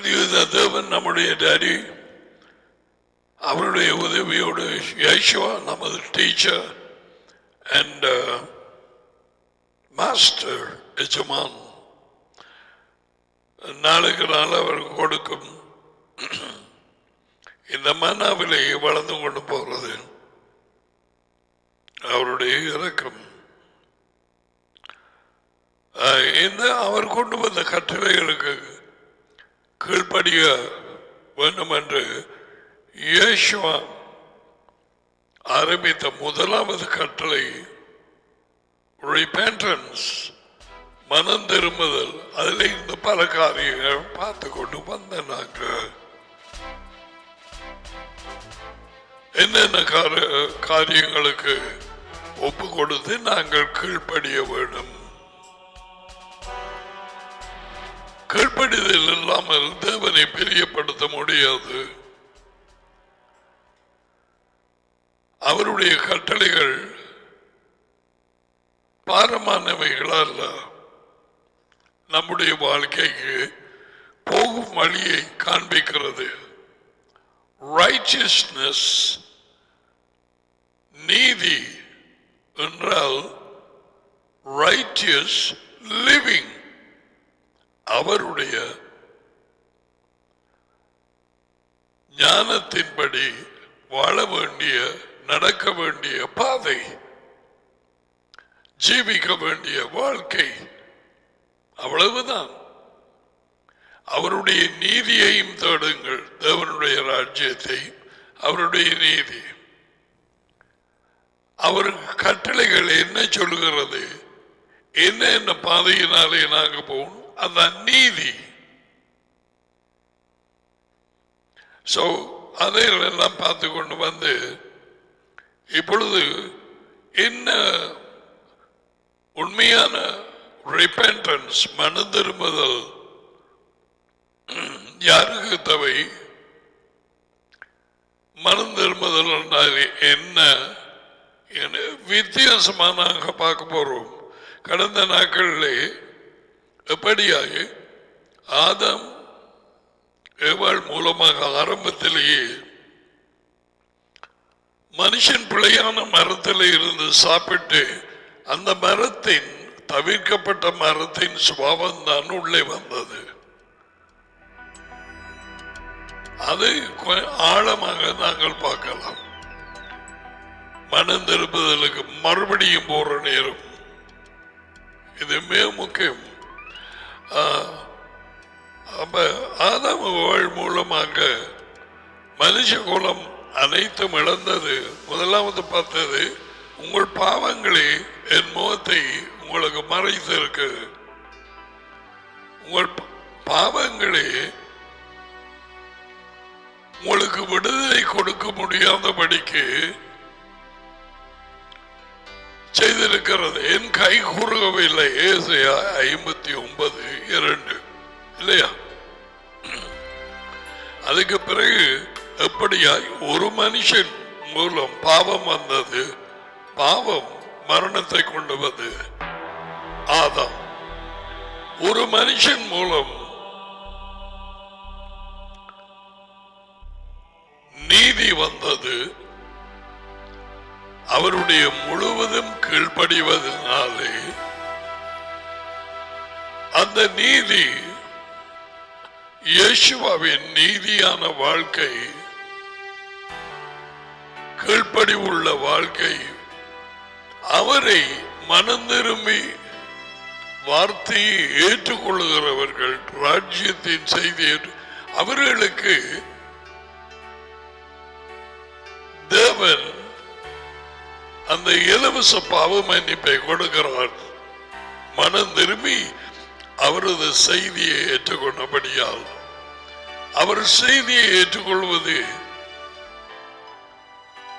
அதிக தேவன் நம்முடைய டாடி அவருடைய உதவியோடு யேசுவா நமது டீச்சர் அண்ட் மாஸ்டர் எஜமான் நாளுக்கு நாள் அவர் கொடுக்கும் இந்த மன்னாவிலே வளர்ந்து கொண்டு போகிறது அவருடைய இரக்கம். இந்த அவர் கொண்டு வந்த கட்டளைகளுக்கு கீழ்ப்படிய வேண்டும் என்று இயேசுவா ஆரம்பித்த முதலாவது கட்டளை repentance, மனம் திரும்புதல். அதில் இந்த பல காரியங்கள் பார்த்து கொண்டு வந்த நாங்கள் என்னென்ன காரியங்களுக்கு ஒப்பு கொடுத்து நாங்கள் கீழ்ப்படிய வேண்டும். கீழ்ப்படிதல் இல்லாமல் தேவனை பிரியப்படுத்த முடியாது. அவருடைய கட்டளைகள் பாரமானவைகள் அல்ல. நம்முடைய வாழ்க்கைக்கு போகும் வழியை காண்பிக்கிறது. ரைச்சியஸ்னஸ், நீதி என்றால் ரைச்சியஸ் லிவிங், அவருடைய ஞானத்தின்படி வாழ வேண்டிய, நடக்க வேண்டிய பாதை, ஜீவிக்க வேண்டிய வாழ்க்கை, அவ்வளவுதான். அவருடைய நீதியையும் தேடுங்கள், தேவனுடைய ராஜ்யத்தை, அவருடைய நீதி. அவர் கட்டளைகள் என்ன சொல்லுகிறது, என்ன பாதையினாலே நாங்கள் போகணும், அதான் நீதி. சோ அதையெல்லாம் பார்த்து கொண்டு வந்து இப்பொழுது என்ன உண்மையான ரிபெண்டன்ஸ், மனம் திரும்புதல் யாருக்கு தேவை? மனம் திரும்புதல் என்றால் என்ன வித்தியாசமாக நாங்கள் பார்க்க போறோம். கடந்த நாட்களிலே எப்படியாக ஆதாம் ஏவாள் மூலமாக ஆரம்பத்திலேயே மனுஷன் பிழையான மரத்தில் இருந்து சாப்பிட்டு அந்த மரத்தின் தவிர்க்கப்பட்ட மரத்தின் சுபாவம் தான் உள்ளே வந்தது. அதை ஆழமாக நாங்கள் பார்க்கலாம். மனம் திரும்புதலுக்கு மறுபடியும் போற நேரம் இது மிக முக்கியம். அப்ப ஆதாம் மூலமாக மனுஷ குலம் அனைத்தும் இழந்தது. முதலாவது பார்த்தது, உங்கள் பாவங்களே என் முகத்தை உங்களுக்கு மறைத்திருக்கு. உங்கள் பாவங்களே உங்களுக்கு விடுதலை கொடுக்க முடியாதபடிக்கு செய்திருக்கிறது. என் கை குறுகவில்லை. ஏசாயா 59:2 இல்லையா? அதுக்கு பிறகு எப்படியாய் ஒரு மனுஷன் மூலம் பாவம் வந்தது. பாவம் மரணத்தை கொண்டு வந்து ஆதாம். ஒரு மனுஷன் மூலம் நீதி வந்தது. அவருடைய முழுவதும் கீழ்ப்படிவதனாலே அந்த நீதி, இயேசுவின் நீதியான வாழ்க்கை, கீழ்ப்படி உள்ள வாழ்க்கை, அவரை மனம் திரும்பி வார்த்தையை ஏற்றுக்கொள்ளுகிறவர்கள், ராஜ்யத்தின் செய்தியை அவர்களுக்கு தேவன் அந்த இலவச பாவ மன்னிப்பை கொடுக்கிறார். மனம் திரும்பி அவரது செய்தியை ஏற்றுக்கொண்டபடியால், அவர் செய்தியை ஏற்றுக்கொள்வது,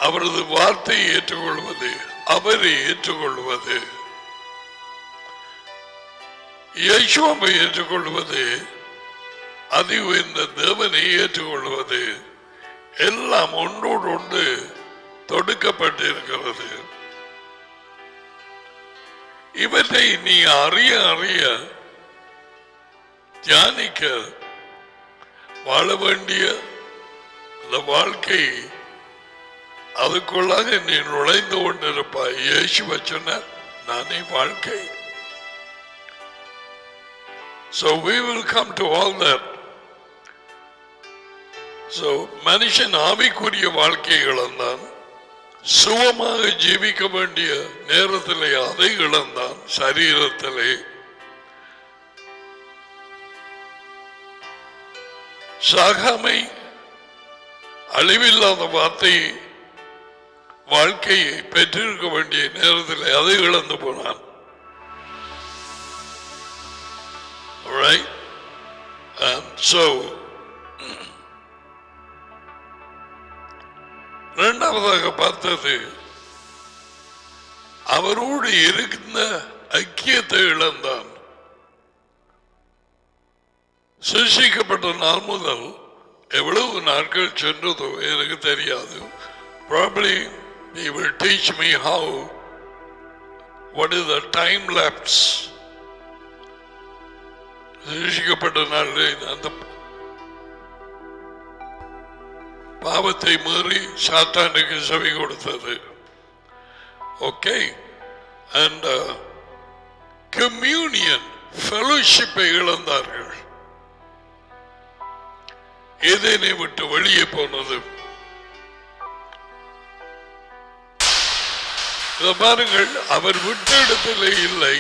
அவரது வார்த்தையை ஏற்றுக்கொள்வது, அவரை ஏற்றுக்கொள்வது, இயேசுவை ஏற்றுக்கொள்வது, அதி உயர்ந்த தேவனை ஏற்றுக்கொள்வது, எல்லாம் ஒன்றோடு ஒன்று தொடுக்கப்பட்டிருக்கிறது. இவற்றை நீ அறிய அறிய தியானிக்க வாழ வேண்டிய அந்த வாழ்க்கை அதுக்குள்ளாக நீ நுழைந்து கொண்டிருப்பாய். இயேசுவை சொன்னார், நானே வாழ்க்கை. So we will come to all that. So மனுஷன் ஆவிக்குரிய வாழ்க்கை இழந்தான், சுகமாக ஜீவிக்க வேண்டிய நேரத்திலே அதை இழந்தான். சரீரத்திலே சாகாமை அழிவில்லாத வார்த்தை வாழ்க்கையை பெற்றிருக்க வேண்டிய நேரத்தில் அதை இழந்து போனான். Right? And so இரண்டாவதாக பார்த்தது அவரோடு இருந்த ஐக்கியத்தை இழந்தான். சிருஷ்டிக்கப்பட்ட நாள் முதல் எவ்வளவு நாட்கள் சென்றதோ எனக்கு தெரியாது. Probably he will teach me how, what is the time lapse. சிருஷ்டிக்கப்பட்ட நாள் அந்த பாவத்தை மீறி சாத்தானுக்கு செவி கொடுத்தது. ஓகே. அண்ட் கம்யூனியன் ஃபெலோஷிப்பை இழந்தார்கள். ஏதேனை விட்டு வெளியே போனது. பாருங்கள், அவர் விட்ட இடத்திலே இல்லை.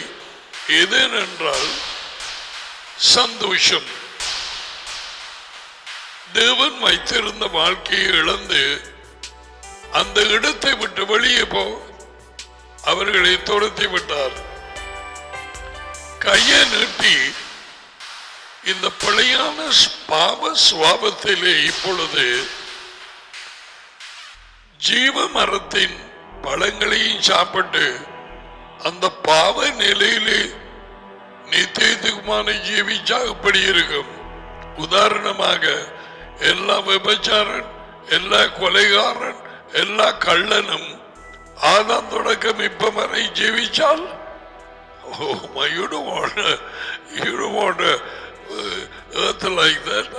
ஏதேனென்றால் சந்தோஷம். தேவன் வைத்திருந்த வாழ்க்கையை இழந்து அந்த இடத்தை விட்டு வெளியே போ அவர்களை துரத்தி விட்டார். கையை நீட்டி இந்த பழையான பாவ சுவாபத்திலே இப்பொழுது ஜீவ மரத்தின் பழங்களையும் சாப்பிட்டு அந்த பாவ நிலையிலே நித்தியத்துக்குமான ஜீவிச்சா எப்படி இருக்கும்? உதாரணமாக, எல்லா விபச்சாரன், எல்லா கொலைகாரன், எல்லா கள்ளனும் ஆதாம் தொடக்கம் இப்ப வரை ஜீவிச்சால்,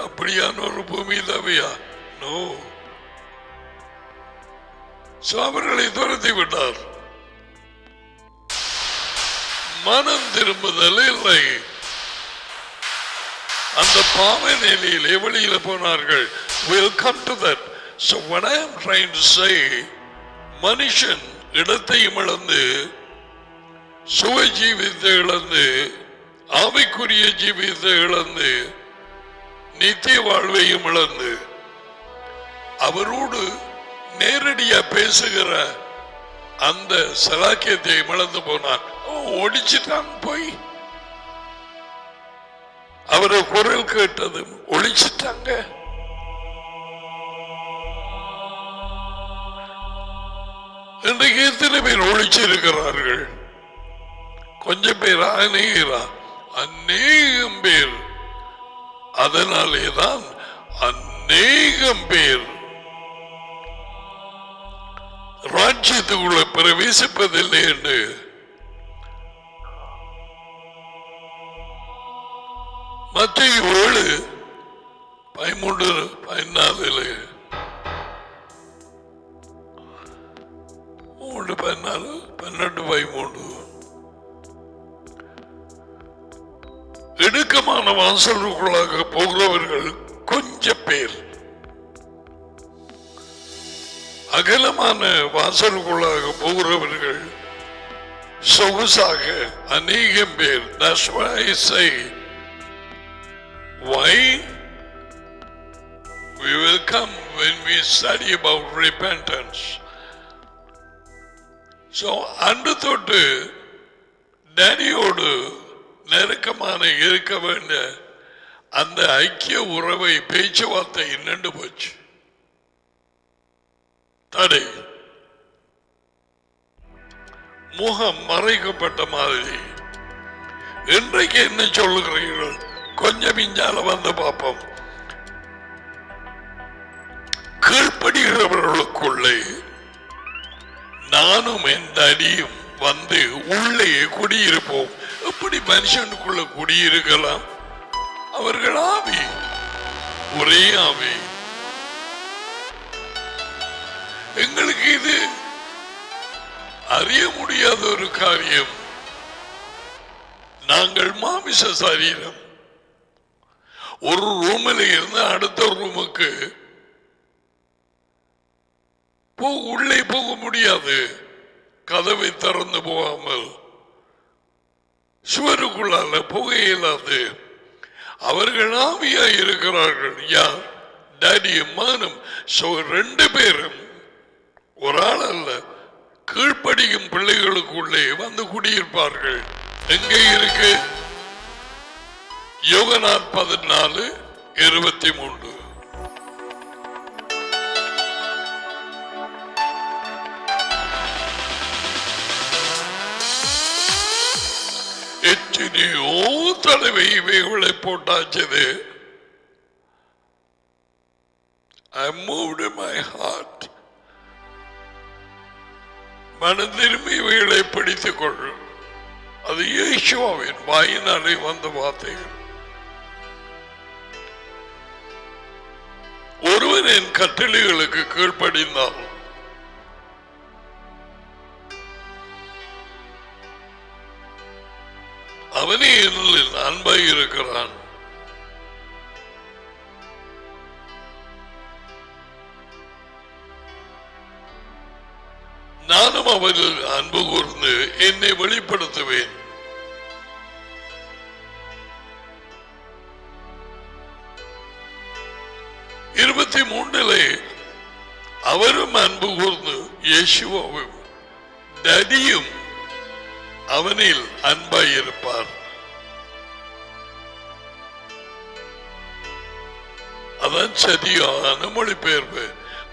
அப்படியான ஒரு பூமி தேவையா? நோ. அவர்களை துரத்தி விட்டார். மனம் திரும்புதல் இல்லை. அந்த பாவ நிலையிலே வெளியில போனார்கள். We'll come to that. So what I am trying to say, மனுஷன் இடத்தையும் இழந்து, சுக ஜீவித்தை இழந்து, ஆவிக்குரிய ஜீவித்தை இழந்து, நித்திய வாழ்வையும் இழந்து, அவரோடு நேரடியா பேசுகிற அந்த சலாக்கியத்தை இழந்து போனான். ஒடிச்சுட்டான் போய். அவரை குரல் கேட்டது ஒழிச்சிட்டாங்க. இன்றைக்கு எத்தனை பேர் ஒழிச்சிருக்கிறார்கள்? கொஞ்சம் பேர், அநேகம் பேர். அதனாலேதான் அநேகம் பேர் ராஜ்யத்துக்குள்ள பிரவேசிப்பதில்லை என்று மத்திய 7:13-14 12-13 இடுக்கமான வாசலுக்குள்ளாக போகிறவர்கள் கொஞ்சம் பேர், அகலமான வாசலுக்குள்ளாக போகிறவர்கள் சொகுசாக அநேகம் பேர். That's why I say, why we will come when we study about repentance. So அன்று தொட்டு டேடியோடு நெருக்கமான இருக்க வேண்டிய அந்த ஐக்கிய உறவை பேச்சுவார்த்தை நின்று போச்சு. தடை, முகம் மறைக்கப்பட்ட மாதிரி. இன்றைக்கு என்ன சொல்லுகிறீர்கள்? கொஞ்சம் இஞ்சால வந்து பார்ப்போம். கீழ்ப்படுகிறவர்களுக்குள்ளே நானும் என் அடியும் வந்து உள்ளே எப்படி மனுஷனுக்குள்ள குடியிருக்கலாம்? அவர்கள் ஆவி ஒரே ஆவி. எங்களுக்கு இது அறிய முடியாத ஒரு காரியம். நாங்கள் மாமிச சரீரம். ஒரு ரூமில் இருந்து அடுத்த ரூமுக்கு உள்ளே போக முடியாது. கதவை திறந்து போகாமல் சுவருக்குள்ளால போக இயலாது. அவர்கள் ஆவியாய் இருக்கிறார்கள். யார்? டாடியும் மகனும். ரெண்டு பேரும் ஒரு ஆள் அல்ல, கீழ்ப்படியும் பிள்ளைகளுக்குள்ளே வந்து குடியிருப்பார்கள். எங்கே இருக்கு? யோகனான் 14:23. எத்தனையோ தலைவை இவைகளை போட்டாச்சது. I moved in my heart. மனம் திரும்பி இவைகளை பிடித்துக் கொள்ளும். அது இயேசுவின் வாயினாலே வந்த வார்த்தைகள். ஒருவன் என் கட்டளைகளுக்கு கீழ்ப்படிந்தால் அவனே என்னில் அன்பாய் இருக்கிறான். நானும் அவரில் அன்பு கூர்ந்து என்னை வெளிப்படுத்துவேன். இருபத்தி 3 அவரும் அன்பு கூர்ந்து இயேசுவும் டடியும் அவனில் அன்பாய் இருப்பார். அதான் சரியான மொழிபெயர்ப்பு.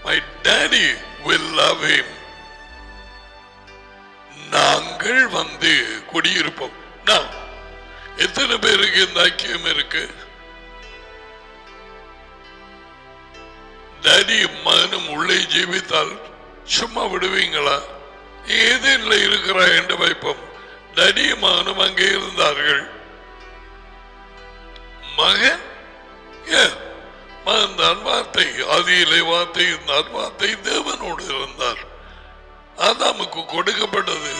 My daddy will love him. நாங்கள் வந்து குடியிருப்போம். எத்தனை பேருக்கு இந்த ஐக்கியம் இருக்கு? டாடி மகனும் உள்ளே ஜீவித்தால் சும்மா விடுவீங்களா? ஏதேன்ல இருக்கிறா என்று வைப்போம். டாடி மகனும் அங்கே இருந்தார்கள். மகன் மகன் தான் வார்த்தை. ஆதியிலே வார்த்தை இருந்தார். வார்த்தை தேவனோடு இருந்தார். ஆதாமுக்கு கொடுக்கப்பட்டது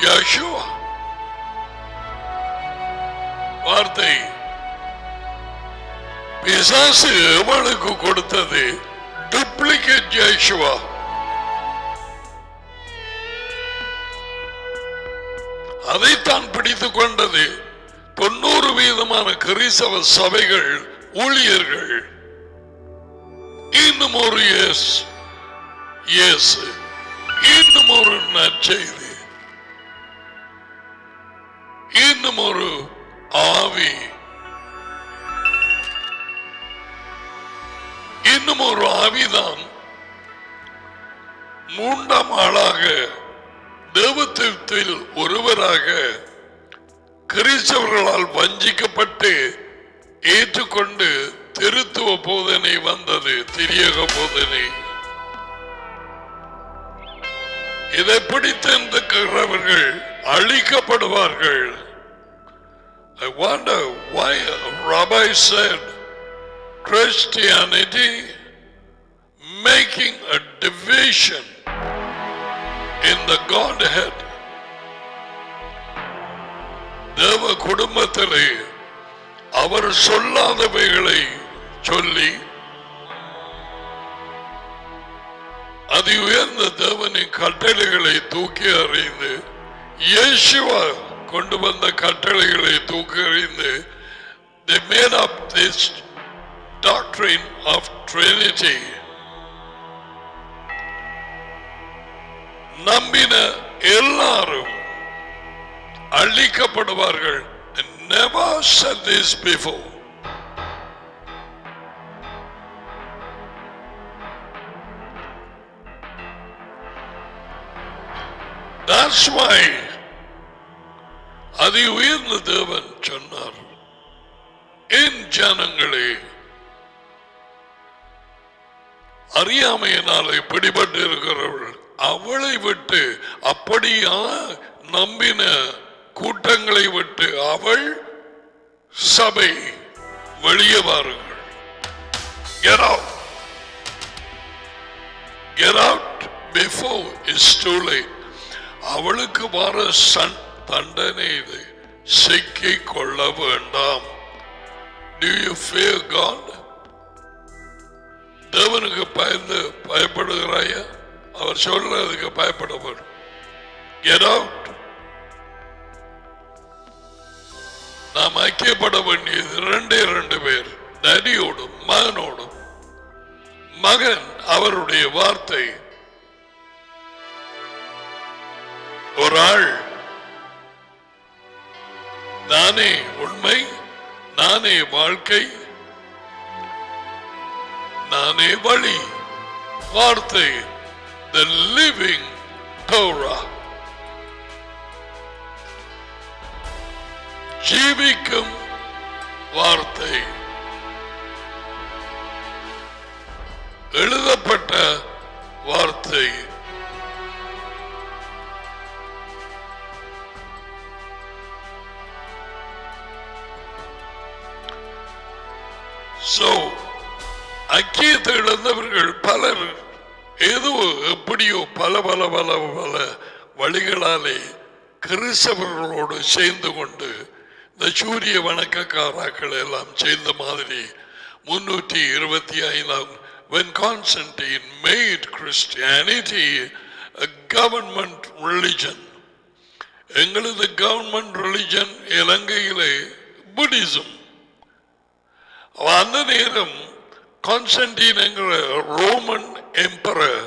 யெகோவா வார்த்தை. பிசாசு அவளுக்கு கொடுத்தது டூப்ளிகேட் யெகோவா. அதைத்தான் பிடித்துக் கொண்டது 90% கிறிஸ்தவ சபைகள், ஊழியர்கள். இன்னும் ஒரு இயேசு, இன்னும் ஒரு நற்செய்தி, இன்னும் ஒரு ஆவி, இன்னும் ஒரு ஆவிதான் மூன்றாம் ஆளாக தேவத்தில் ஒருவராக கிறிஸ்தவர்களால் வஞ்சிக்கப்பட்டு ஏற்றுக்கொண்டு திருத்துவ போதனை வந்தது. திரியக போதனை. இதை பிடித்திருக்கிறவர்கள் அழிக்கப்படுவார்கள். I wonder why Rabbi said Christianity making a division in the Godhead. தேவ குடும்பத்திலே அவர் சொல்லாதவைகளை சொல்லி அதி உயர்ந்த தேவனின் கட்டளைகளை தூக்கி அறிந்து, இயேசுவா கொண்டு வந்த கட்டளைகளை தூக்கி அறிந்து, they made up this doctrine of Trinity. நம்பின எல்லாரும் அழிக்கப்படுவார்கள். Never said this before. That's why அதி உயர்ந்த தேவன் சொன்னார், என் ஜனங்களே, அறியாமையினாலே பிடிபட்டு இருக்கிறவர்கள் அவளை விட்டு, அப்படியா நம்பின கூட்டங்களை விட்டு அவள் சபை வெளியே வாருங்கள். Get out. Get out before it's too late. அவளுக்கு வர தண்டனை இது. சிக்கிக் கொள்ள வேண்டாம். Do you fear God? தேவனுக்கு பயப்படுகிறாயா? அவர் சொல்றதுக்கு பயப்பட வேண்டும். Get out. நாம் ஐக்கியப்பட வேண்டியது ரெண்டு பேர், டேடியோடும் மகனோடும். மகன் அவருடைய வார்த்தை, ஒரு ஆள் நானே உண்மை, நானே வாழ்க்கை, நானே வழி, வார்த்தை, the living Torah, ஜீவிக்கும் வார்த்தை, எழுதப்பட்ட வார்த்தை. ஐக்கியத்தை இழந்தவர்கள் பலர் ஏதோ எப்படியோ பல பல பல பல வழிகளாலே கிறிஸ்தவர்களோடு சேர்ந்து கொண்டு இந்த சூரிய வணக்கக்காராக்கள் எல்லாம் சேர்ந்த மாதிரி 325 when Constantine made Christianity a government religion. எங்களது கவர்மெண்ட் ரிலிஜன் இலங்கையிலே புத்திசம். அந்த நேரம் கான்ஸ்டன்டைன் என்கிற Roman emperor,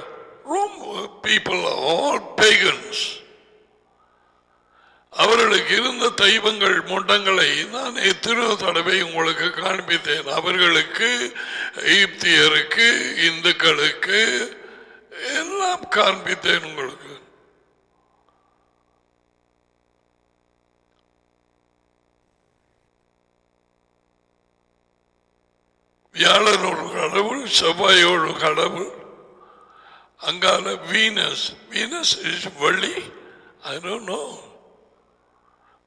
people are all pagans. அவர்களுக்கு இருந்த தெய்வங்கள் முண்டங்களை நான் எத்தனையோ தடவை உங்களுக்கு காண்பித்தேன். அவர்களுக்கு, எகிப்தியருக்கு, இந்துக்களுக்கு எல்லாம் காண்பித்தேன் உங்களுக்கு. வியாழன் ஒரு கடவுள், செவ்வாயோடு கடவுள், அங்கால வீனஸ் இஸ் வெள்ளி, I don't know.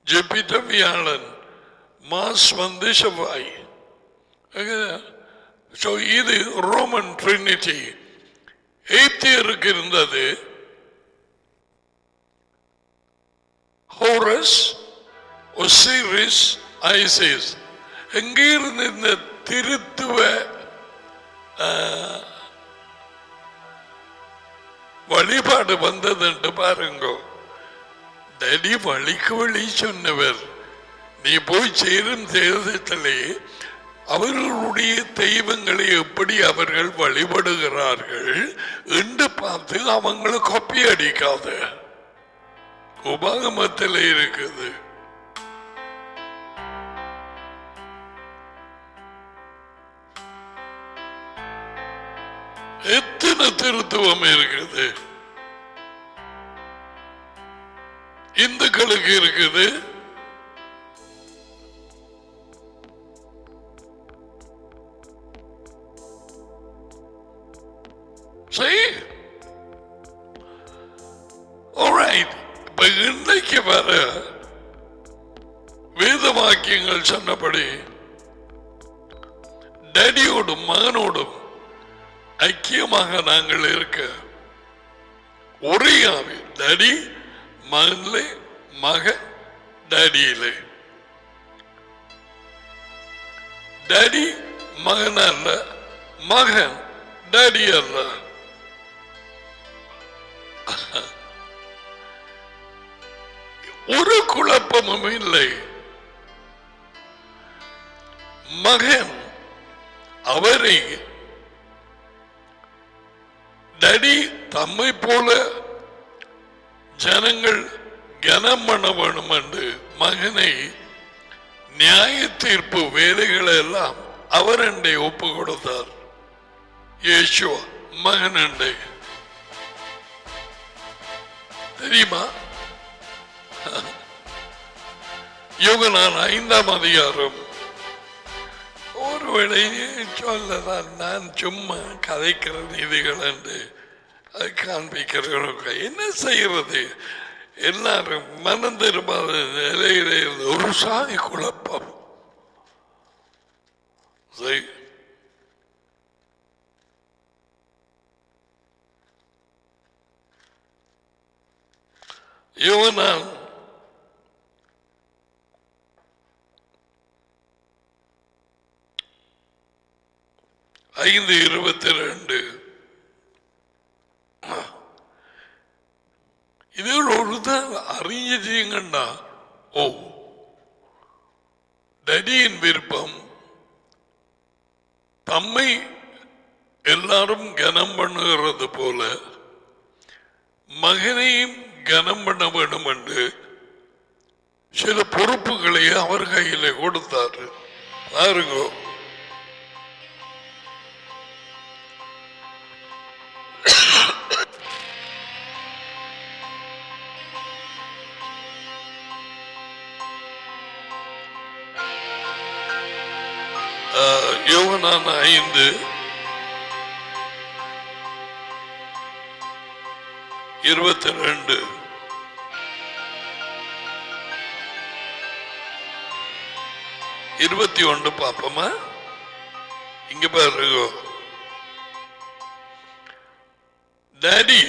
ஜூபிட்டர் வியாழன், மாஸ் வந்து செவ்வாய். இது ரோமன் ட்ரினிட்டி. எகிப்தியருக்கு இருந்தது ஹோரஸ், ஒசிரிஸ், ஐசிஸ். எங்கே இருந்து இந்த திருத்துவ வழிபாடு வந்தது என்று பாருங்க. டடி வழிக்கு வழி சொன்னவர். நீ போய் சேரும் தேசத்திலே அவர்களுடைய தெய்வங்களை எப்படி அவர்கள் வழிபடுகிறார்கள் என்று பார்த்து அவங்களை கொப்பி அடிக்காத. உபாகமத்தில் இருக்குது. எத்தனை திருத்துவம் இருக்குது. இந்துக்களுக்கு இருக்குது. இப்ப இன்றைக்கு வர வேத வாக்கியங்கள் சொன்னபடி டேடியோடும் மகனோடும் ஐக்கியமாக நாங்கள் இருக்க, ஒரே ஆவி, டேடி மகன்லே, மகன் டேடியிலே. டேடி மகன் அல்ல, மகன் டேடி அல்ல. ஒரு குழப்பமும் இல்லை. மகன் அவரை டேடி தம்மை போல ஜனங்கள் கனம் பண்ண வேணும் என்று மகனை நியாய தீர்ப்பு வேலைகளை எல்லாம் அவர் அண்டை ஒப்பு கொடுத்தார். இயேசுவா மகன் அண்டை. தெரியுமா? யோகனான் 5ஆம் அதிகாரம். ஒருவேளை சொல்லதான் நான் சும்மா கதைக்கிற நீதிகள் என்று அது காண்பிக்கிறவங்க என்ன செய்யறது? எல்லாரும் மனம் திரும்பாத நிலையிலே ஒரு சாதி குழப்பம். யோவான் 5:22 இது ஒரு தான் அறிஞ்சிட்டீங்கன்னா ஓ டடியின் விருப்பம் தம்மை எல்லாரும் கனம் பண்ணுகிறது போல மகனையும் கனம் பண்ண வேண்டும் என்று சில பொறுப்புகளை அவர் கையில கொடுத்தார். பாருங்க, யோவான் 5:22 21 பாப்போமா? இங்க பாருங்க, டாடி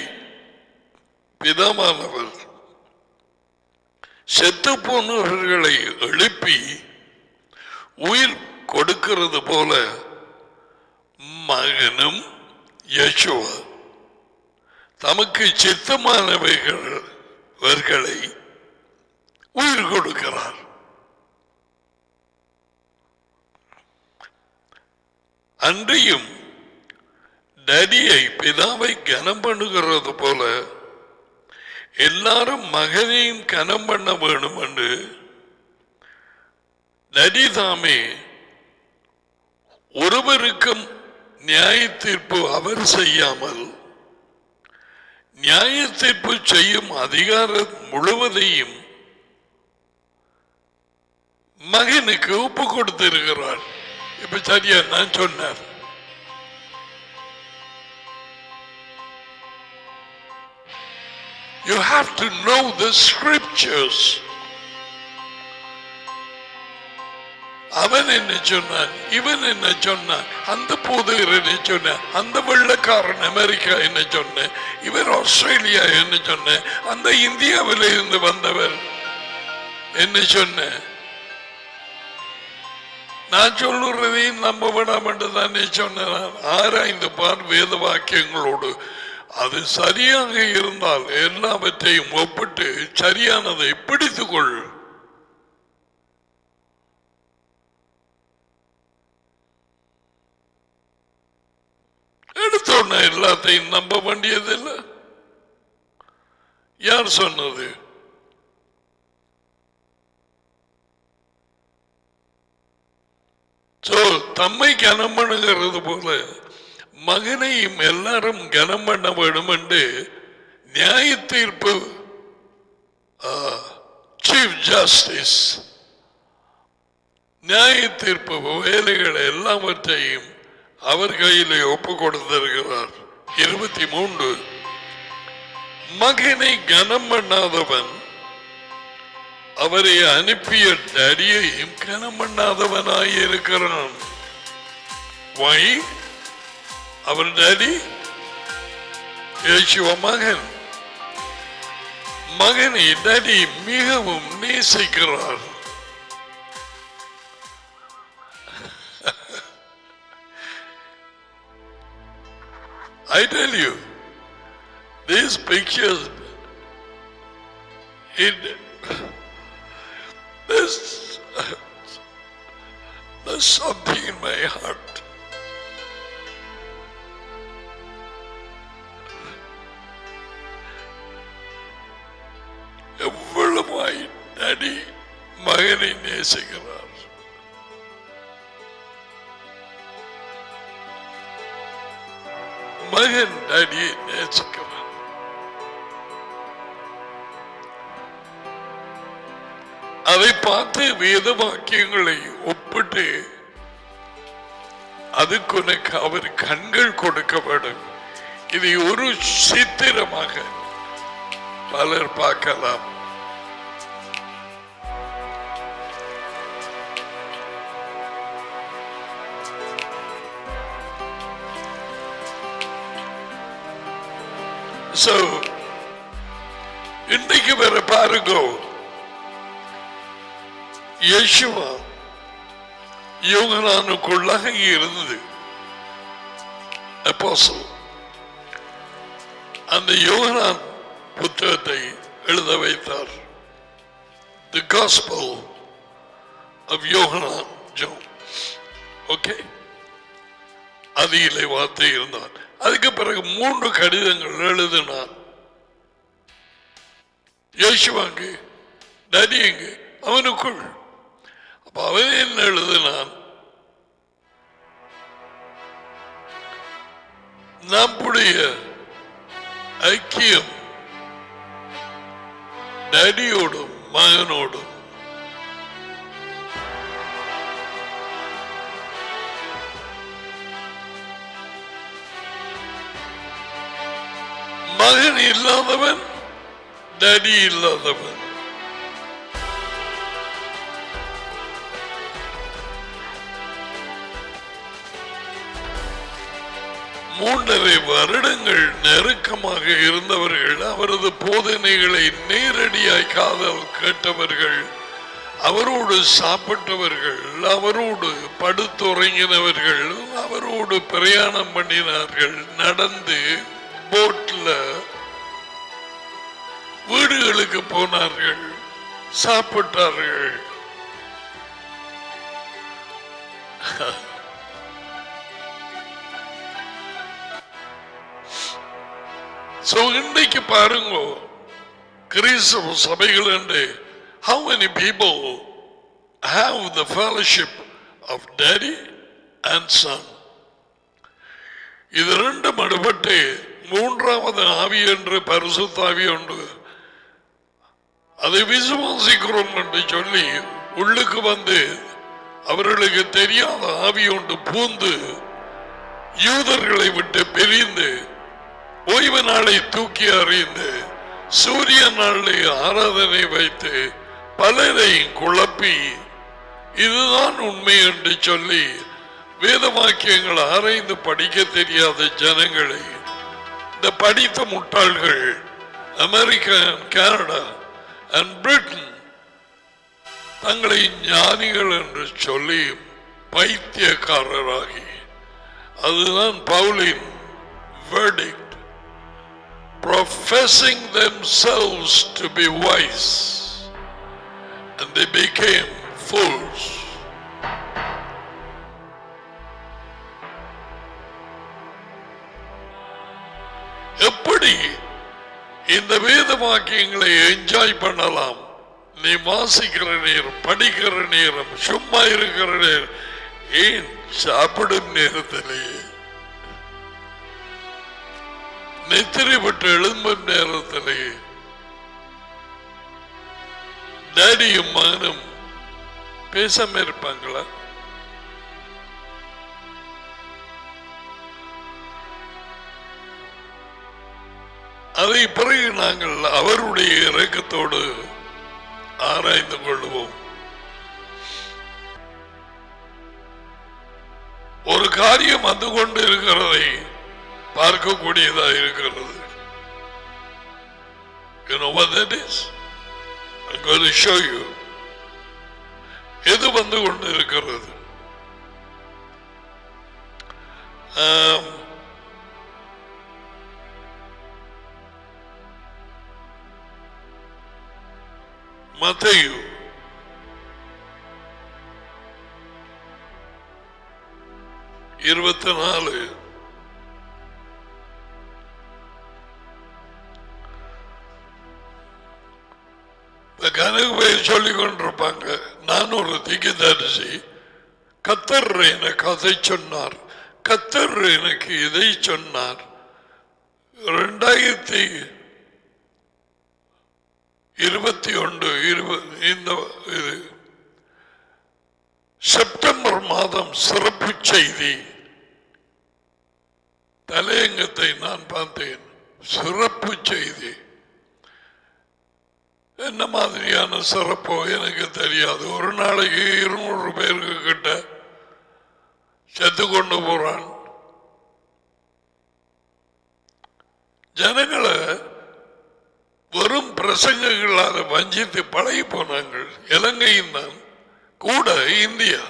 பிதாமானவர் செத்து போனவர்களை எழுப்பி உயிர் கொடுக்கிறது போல மகனும் யேசுவா தமக்கு சித்தமானவர்களை உயிர் கொடுக்கிறார். அன்றையும் டடியை பிதாவை கனம் பண்ணுகிறது போல எல்லாரும் மகனையும் கனம் பண்ண வேண்டும் என்று டடி தாமே ஒருவருக்கும் நியாய தீர்ப்பு அவர் செய்யாமல் நியாய தீர்ப்பு செய்யும் அதிகாரம் முழுவதையும் மகனுக்கு ஒப்பு கொடுத்திருக்கிறார். இப்ப சரியா நான் சொன்னார். You have to know the scriptures. அவன் என்ன சொன்னான், இவன் என்ன சொன்னான், அந்த போதகர் என்ன சொன்ன, அந்த வெள்ளக்காரன் அமெரிக்கா என்ன சொன்ன, இவர் ஆஸ்திரேலியா என்ன சொன்ன, அந்த இந்தியாவில் இருந்து வந்தவர் என்ன சொன்ன. நான் சொல்லுறதையும் நம்ப விடாம தானே சொன்னான். ஆராய்ந்து பார் வேத வாக்கியங்களோடு, அது சரியாக இருந்தால் எல்லாவற்றையும் ஒப்பிட்டு சரியானதை பிடித்துக்கொள். எடுத்தோன்ன எல்லாத்தையும் நம்ப வேண்டியதில்லை. யார் சொன்னது? தம்மை கனம் பண்ணுகிறது போல மகனையும் எல்லாரும் கனம் பண்ண வேண்டும் என்று நியாய தீர்ப்பு சீஃப் ஜஸ்டிஸ் நியாய தீர்ப்பு வேலைகள் எல்லாவற்றையும் அவர் கையிலே ஒப்பு கொடுத்திருக்கிறார். 23 மகனை கனம் பண்ணாதவன் அவரை அனுப்பிய டடியையும் கனம் பண்ணாதவனாய் இருக்கிறான். Why? அவர் டாடி யேசுவ மகன். மகனை டாடி மிகவும் நேசிக்கிறார். I tell you, these pictures, there's something in my heart. எவ்வளவாய் டாடி மகனை நேசிக்கிறார். மகன் டாடியை நேசிக்கிறார். அதை பார்த்து வேத வாக்கியங்களை ஒப்பிட்டு அதுக்கு உனக்கு அவர் கண்கள் கொடுக்க வேண்டும். இது ஒரு சித்திரமாக பலர் பார்க்கலாம். So இன்றைக்கு வேற பாருங்க, யேசுவா யோகனானுக்குள்ளாக இருந்தது அப்போஸ்தலன். அந்த யோகனான் புத்தகத்தை எழுத வைத்தார். The Gospel of Johanan John. Okay, அதிலே வார்த்தை இருந்தார். அதுக்கு பிறகு 3 கடிதங்கள் எழுதினார். யேசுவாங்க டேடியங்க அவனுக்குள். அப்ப அவன் என்ன எழுதினான்? நம்முடைய ஐக்கியம் டேடியோடும் மகனோடும் மகன் இல்லாதவன் டேடி இல்லாதவன். மூன்றரை வருடங்கள் நெருக்கமாக இருந்தவர்கள், அவரது போதனைகளை நேரடியாய் காதல் கேட்டவர்கள், அவரோடு சாப்பிட்டவர்கள், அவரோடு படுத்துறங்கினவர்கள், அவரோடு பிரயாணம் பண்ணினார்கள், நடந்து போட்ல வீடுகளுக்கு போனார்கள், சாப்பிட்டார்கள். இன்றைக்கு பாருங்க, கிறிஸ்தவ சபைகள் என்று how many people have the fellowship of daddy and son? இது ரெண்டு மடுபட்டு மூன்றாவது ஆவி என்று பரிசுத்த ஆவி உண்டு. அதை விசுவாசிக்கிறோம் என்று சொல்லி உள்ளுக்கு வந்து அவர்களுக்கு தெரியாத ஆவி ஒன்று பூந்து யூதர்களை விட்டு பிரிந்து ஓய்வு நாளை தூக்கி அறிந்து சூரிய நாளை ஆராதனை வைத்து பலரையும் குழப்பி இதுதான் உண்மை என்று சொல்லி வேத வாக்கியங்கள் ஆராய்ந்து படிக்க தெரியாத ஜனங்களை, இந்த படித்த முட்டாள்கள் அமெரிக்கா, கனடா and பிரிட்டன் தங்களை ஞானிகள் என்று சொல்லி பைத்தியக்காரராகி, அதுதான் பவுலின் verdict, professing themselves to be wise and they became fools. எப்படி இந்த வேத வாக்கியங்களை என்ஜாய் பண்ணலாம்? நீ வாசிக்கிற நேரம், படிக்கிற நேரம், சும்மா இருக்கிற நேரம், ஏன் சாப்பிடும் நேரத்திலேயே, நெத்திரி விட்டு எழும்பும் நேரத்திலேயே டேடியும் மகனும் பேசாம இருப்பாங்களா? அதை பிறகு நாங்கள் அவருடைய இரக்கத்தோடு ஆராய்ந்து கொள்வோம். ஒரு காரியம் வந்து கொண்டு இருக்கிறதை பார்க்கக்கூடியதா இருக்கிறது. You know what that is? I'm going to show you. எது வந்து கொண்டு இருக்கிறது? மத்தேயு 24 கனகு பேர் சொல்லிக் கொண்டிருப்பாங்க. நான் ஒரு திக்குதரிசி, கர்த்தர் எனக்கு அதை சொன்னார், கர்த்தர் எனக்கு இதை சொன்னார். 2021 இந்த செப்டம்பர் மாதம் சிறப்பு செய்தி தலையங்கத்தை நான் பார்த்தேன். சிறப்பு செய்தி என்ன மாதிரியான சிறப்போ எனக்கு தெரியாது. ஒரு நாளைக்கு 200 பேருக்கு கிட்ட செத்து கொண்டு போறான். ஜனங்களை வெறும் பிரசங்கங்களால் வஞ்சித்து பழகி போனாங்கள். இலங்கையும் தான் கூட இந்தியா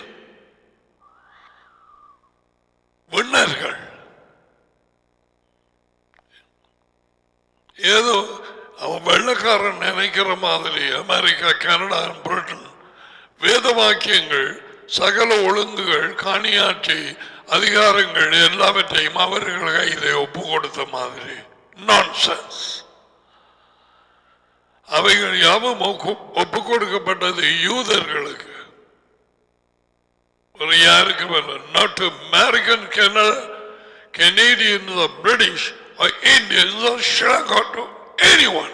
விண்ணர்கள் ஏதோ அவன் வெள்ளக்காரன் நினைக்கிற மாதிரி அமெரிக்கா, கனடா, பிரிட்டன் வேத வாக்கியங்கள், சகல ஒழுங்குகள், காணியாட்சி அதிகாரங்கள் எல்லாவற்றையும் அவர்கள் கையிலே ஒப்பு கொடுத்த மாதிரி நான்சென்ஸ். அவைகள் யாவும் ஒப்பு கொடுக்கப்பட்டது யூதர்களுக்கு. ஒரு யாருக்கு வேலை, not American, Canadians or British or Indians or Sri Lanka to anyone.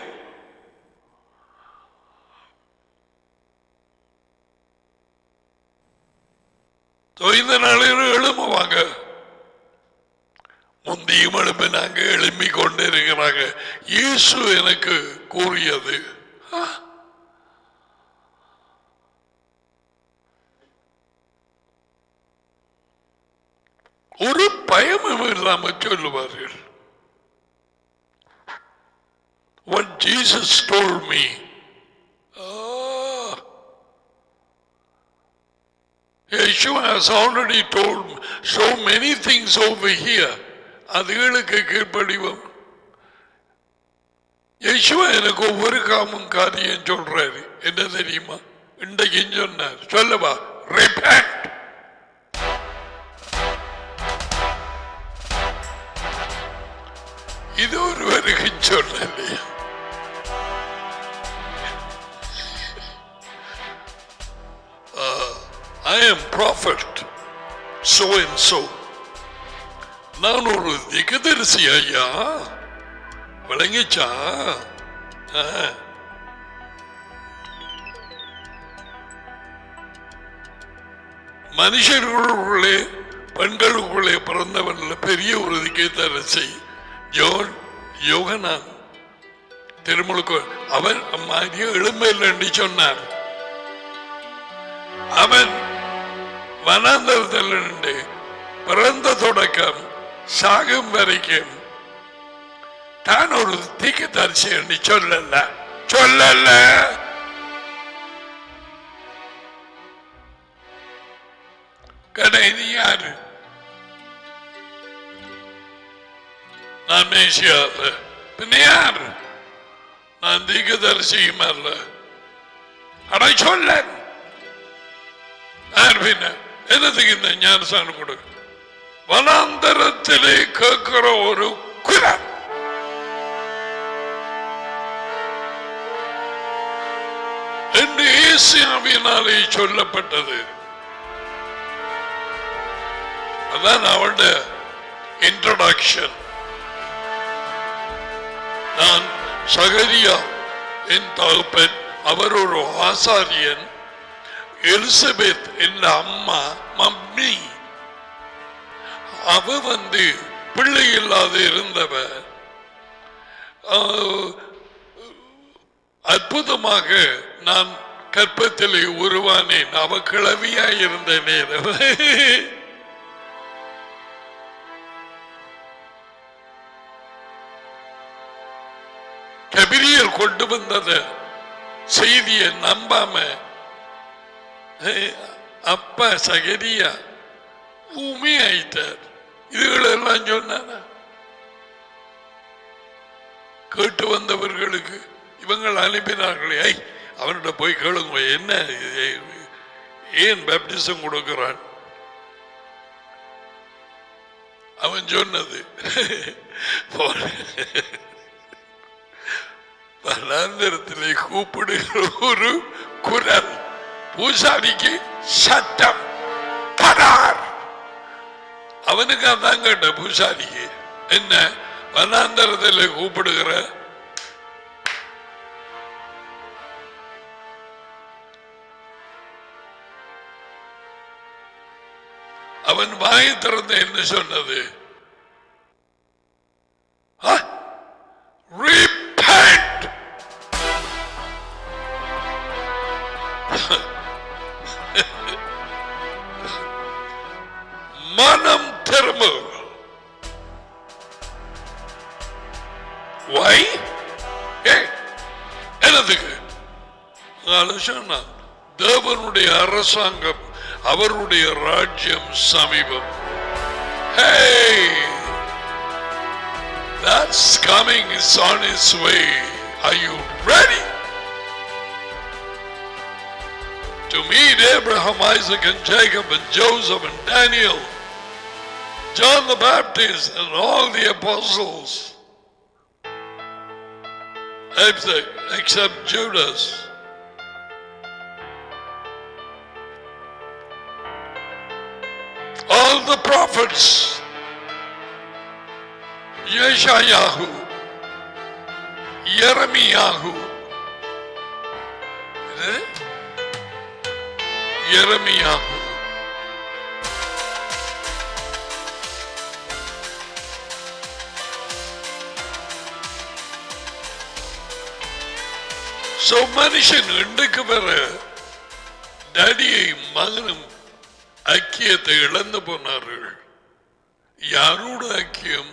இந்த நாளில் எழும்புவாங்க, முந்தியும் எழுப்பினாங்க, எழும்பிக் கொண்டே இருக்கிறாங்க. இயேசு எனக்கு கூறியது ஒரு பயமும் இல்லாம சொல்லுவார்கள். What Jesus told me, Yeshua has already told me so many things over here. அதுகளுக்கு கீழ்ப்படிவோம். யேசுவா எனக்கு ஒவ்வொரு காரியம் சொல்றாரு. என்ன தெரியுமா? இன்றைக்கு சொன்னார், சொல்லவா? Repent. இது ஒருவருக்கு சொல்லலையா? I am prophet so and so. நான் ஒரு திகதரிசி ஐயா, விளங்கிச்சா? மனுஷர்களுக்குள்ளே பெண்களுக்குள்ளே பிறந்தவன்ல பெரிய ஒரு திகதரிசி யோகனான் திருமுழுக்கு. அவன் மாதிரி எழுமையில் என்று சொன்னார். அவன் வனாந்தரத்தில் நின்று பிறந்த தொடக்கம் சாகும் வரைக்கும் தான் ஒரு தீர்க்கதரிசி என்று சொல்லல. கடை யாரு? நான் மேசியாத பின்ன யாரு? நான் தீர்க்கதரிசியும் அல்ல. அடை சொல்ல என்னதுக்கு இந்த ஞானசானம் கொடுக்க? வனாந்தரத்திலே கேட்கிற ஒரு குரல். என்று ஏசியாவினாலே சொல்லப்பட்டது. அதான் அவளுடைய இன்ட்ரோடக்ஷன். நான் சகரியா என் தகப்பன், அவர் ஒரு ஆசாரியன். எலிசபெத் என்ற அம்மா மம்மி, அவ பிள்ளை இல்லாத இருந்தவ. அற்புதமாக நான் கற்பத்திலே உருவானேன். அவ கிளவியாய் இருந்த நேரம் கபிரியர் கொண்டு வந்தத செய்தியை நம்பாம அப்பா சகரியா ஊமே ஆயிட்டார். இதுகளெல்லாம் சொன்ன கேட்டு வந்தவர்களுக்கு இவங்கள் அனுப்பினார்களே, அவன்கிட்ட போய் கேளுங்க, என்ன ஏன் பேப்டிசம் கொடுக்கிறான்? அவன் சொன்னது வனாந்தரத்திலே கூப்பிடுகிற ஒரு குரல். பூசாரிக்கு சட்டம் தரார். அவனுக்கு அதான் கேட்ட பூசாரிக்கு, என்ன வனாந்தரத்தில் கூப்பிடுகிற? அவன் வாயை திறந்த என்ன சொன்னது? Repent. மனம் திரும்பு. Why? என்னதுக்கு சொன்னான், தேவனுடைய அரசாங்கம் அவருடைய ராஜ்யம் சமீபம். Hey, that's coming, is on its way. Are you ready to meet Abraham, Isaac and Jacob and Joseph and Daniel, John the Baptist and all the apostles except Judas? All the prophets, Yeshayahu, Jeremiyahu, Jeremiyahu. So மனுஷன் இன்றைக்கு வர டேடியை மகனும் ஐக்கியத்தை இழந்து போனார்கள். யாரோட ஐக்கியம்?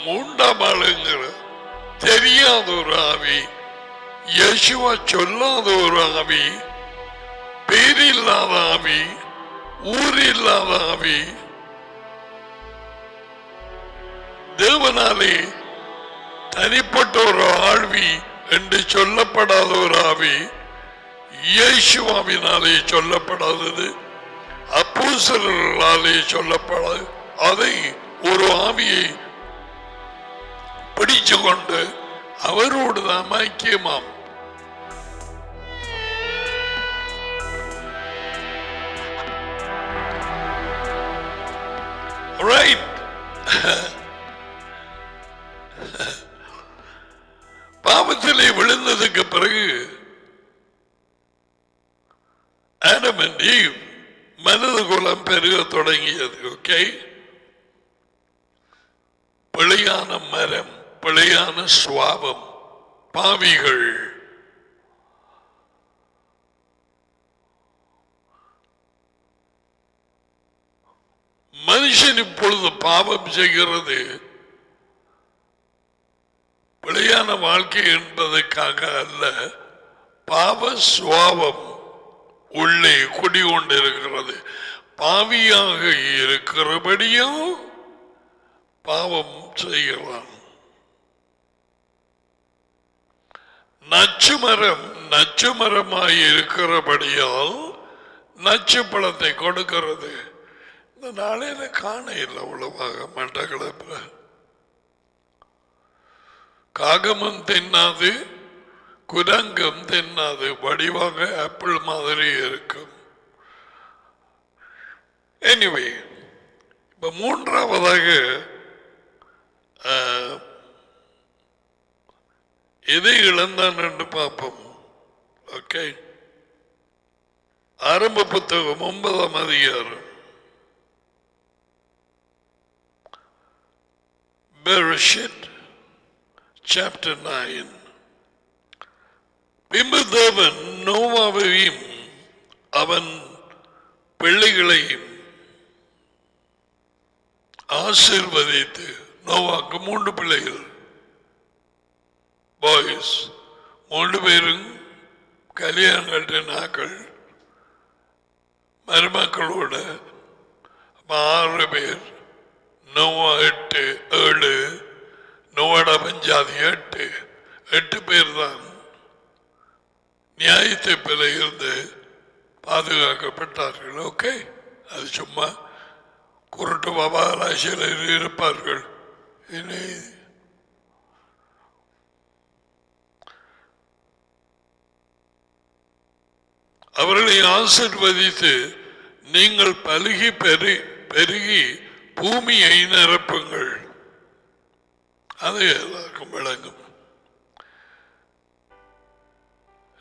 மூன்றாம் ஆளுங்கிற தெரியாத ஒரு ஆவி, யேசுவா சொல்லாத ஒரு ஆவி, பேரில்லாத ஆவி, ஊரில்லாத ஆவி, தேவனாலே தனிப்பட்ட ஒரு ஆழ்வி என்று சொல்லப்படாத ஒரு ஆவி, இயேசுவாவினாலே சொல்லப்படாதது, அப்போஸ்தலர்களாலே சொல்லப்படாது, அதை ஒரு ஆவியை பிடிச்சு கொண்டு அவரோடு தான் ஐக்கியமாம். Right. பாவத்திலே விழுந்ததுக்கு பிறகு ஆடம் அண்ட் ஈவ் மனித குலம் பெருக தொடங்கியது. ஓகே, பிழையான மரம், பிழையான சுவாபம், பாவிகள். மனுஷன் இப்பொழுது பாவம் செய்கிறது பிழையான வாழ்க்கை என்பதற்காக அல்ல, பாவ சுவாபம் உள்ளே குடிகொண்டிருக்கிறது. பாவியாக இருக்கிறபடியும் பாவம் செய்கிறான். நச்சு மரம் நச்சு மரமாய் இருக்கிறபடியால் நச்சு பழத்தை கொடுக்கிறது. இந்த நாளையில காண இல்லை உளவாக மண்டகளப்பு. காகமும் தின்னாது, குரங்கம் தின்னாது, வடிவாக ஆப்பிள் மாதிரி இருக்கும். எனிவே, இப்ப மூன்றாவதாக எதை இழந்தான் என்று பார்ப்போம். ஓகே, ஆரம்ப புத்தகம் 9ஆம் அதிகாரம். Bereshit chapter 9. பின்பு தேவன் நோவாவையும் அவன் பிள்ளைகளையும் ஆசீர்வதித்து, நோவாக்கு 3 பிள்ளைகள், பாய்ஸ், 3 பேரும் கல்யாணம் கட்டினாக்கள், மருமக்களோட 6 பேர், நோவா 8, 7, நோவாட பஞ்சாதி 8 பேர் தான் நியாயத்தை பிற இருந்து பாதுகாக்கப்பட்டார்கள். ஓகே, அது சும்மா குருட்டு பாபாராசியில் இருப்பார்கள். அவர்களை ஆசீர்வதித்து, நீங்கள் பலுகி பெருகி பூமியை நிரப்புங்கள். அது எல்லாருக்கும் விளங்கும்.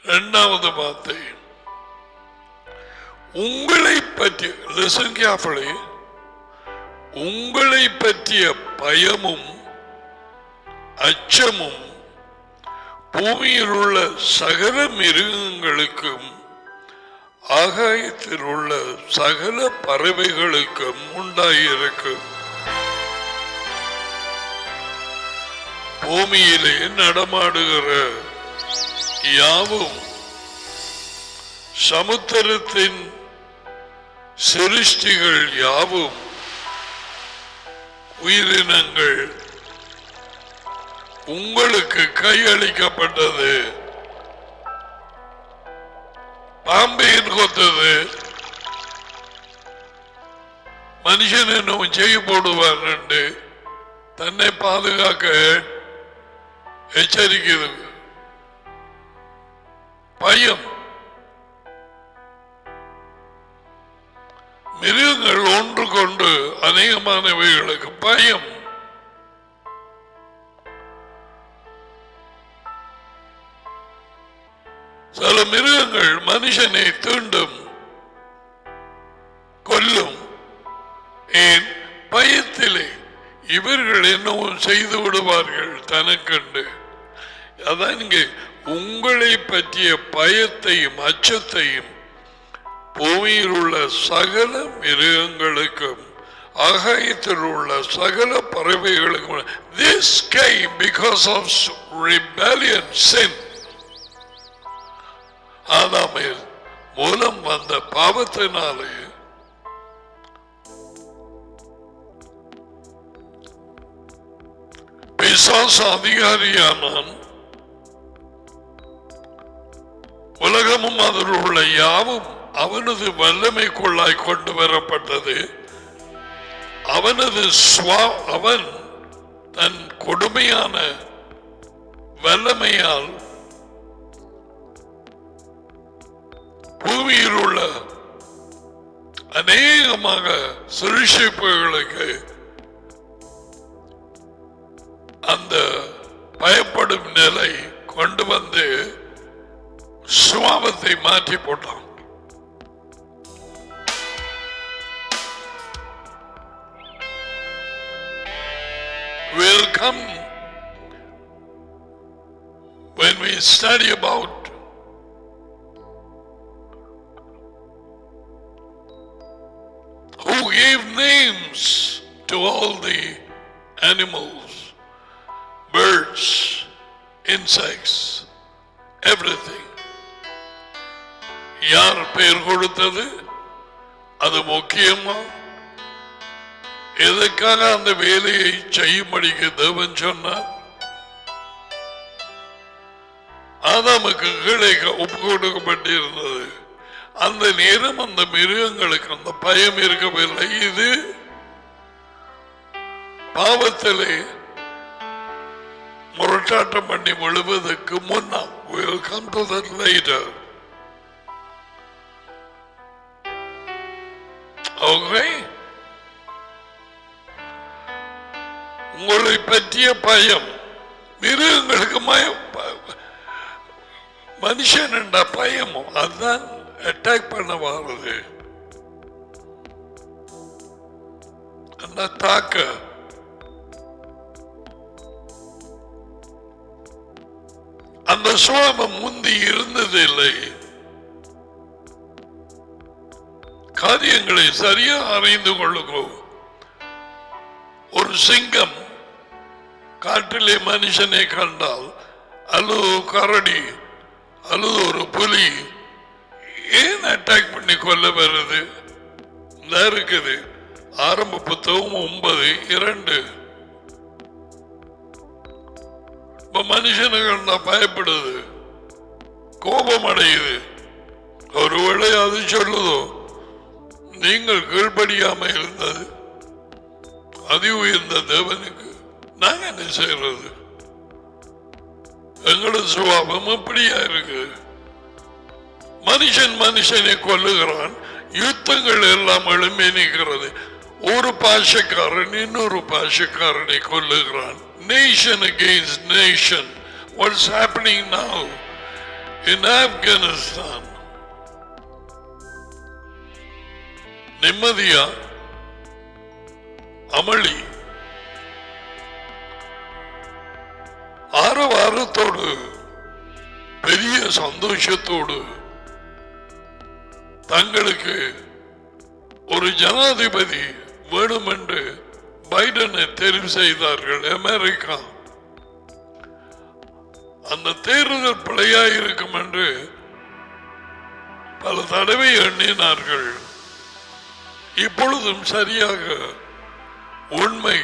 2வது வார்த்தை, உங்களை பற்றி, listen carefully, உங்களை பற்றிய பயமும் அச்சமும் பூமியில் உள்ள சகல மிருகங்களுக்கும் ஆகாயத்தில் உள்ள சகல பறவைகளுக்கும் உண்டாயிருக்கும். பூமியிலே நடமாடுகிற யாவும் சமுத்திரத்தின் சிருஷ்டிகள் யாவும் உயிரினங்கள் உங்களுக்கு கையளிக்கப்பட்டது. பாம்பையின் கொத்தது மனுஷன் என்னும் செய்ய போடுவார் என்று தன்னை பாதுகாக்க எச்சரிக்கிறது. பயம். மிருகங்கள் ஒன்று கொண்டு அநேகமானவைகளுக்கு பயம். சில மிருகங்கள் மனுஷனை தீண்டும், கொல்லும். ஏன்? பயத்திலே இவர்கள் என்னவும் செய்து விடுவார்கள் தனக்கண்டு. அதான் இங்கே உங்களை பற்றிய பயத்தையும் அச்சத்தையும் பூமியில் உள்ள சகல மிருகங்களுக்கும் ஆகாயத்தில் உள்ள சகல பறவைகளுக்கும். This came because of rebellion, sin. ஆதாமின் மூலம் வந்த பாவத்தினாலே பிசாசு அதிகாரியானான். உலகமும் அதில் உள்ள யாவும் அவனது வல்லமைக்குள்ளாய் கொண்டு வரப்பட்டது. அவன் தன் கொடுமையான வல்லமையால் பூமியில் உள்ள அநேகமாக சிருஷ்டிப்புகளுக்கு அந்த பயப்படும் நிலை கொண்டு வந்து சுவாபத்தை மாற்றி போட்டான். Will come when we study about who gave names to all the animals, birds, insects, everything. யார் பெயர் கொடுத்தது? அது முக்கியமா எதற்காக அந்த வேலையை செய்யும்படிக்கு தேவன் சொன்னார்? ஆதாமுக்கு கீழே ஒப்பு கொடுக்கப்பட்டிருந்தது. அந்த நேரம் அந்த மிருகங்களுக்கு அந்த பயம் இருக்கவில்லை. இது பாவத்திலே முரட்டாட்டம் பண்ணி விழுவதற்கு முன்னால். We will come to that later. Okay? உங்களை பற்றிய பயம் மிருகங்களுக்கு மனுஷன் என்ற பயமும் அதுதான் அட்டாக் பண்ண வாருது. அந்த தாக்க அந்த சுவாபம் முந்தி இருந்ததில்லை. காரியங்களை சரியா அறிந்து கொள்ளுங்க. ஒரு சிங்கம் காட்டிலே மனுஷனை கண்டால் அல்லது கரடி அல்லது ஒரு புலி ஏன் அட்டாக் பண்ணி கொல்ல வருது? இருக்குது ஆரம்ப புத்தகம் 9:2. இப்ப மனுஷனுக்கு தான் பயப்படுது, கோபம் அடையுது. ஒருவேளை அது சொல்லுதோ நீங்கள் கீழ்படியாம இருந்தது அதி உயர்ந்த தேவனுக்கு நாங்க என்ன செய்யறது? எங்களோட சுபாவம் அப்படியா இருக்கு. மனுஷன் மனுஷனை கொல்லுகிறான். யுத்தங்கள் எல்லாம் எழும்பி நிற்கிறது. ஒரு பாஷக்காரன் இன்னொரு பாஷக்காரனை கொல்லுகிறான். Nation against nation. What's happening now in Afghanistan? நிம்மதியா அமளி ஆரவாரத்தோடு பெரிய சந்தோஷத்தோடு தங்களுக்கு ஒரு ஜனாதிபதி வேணும் என்று பைடனை தெரிவு செய்தார்கள். அமெரிக்கா அந்த தேர்தல் பிழையாயிருக்கும் என்று பல தடவை எண்ணினார்கள். இப்பொழுதும் சரியாக உண்மை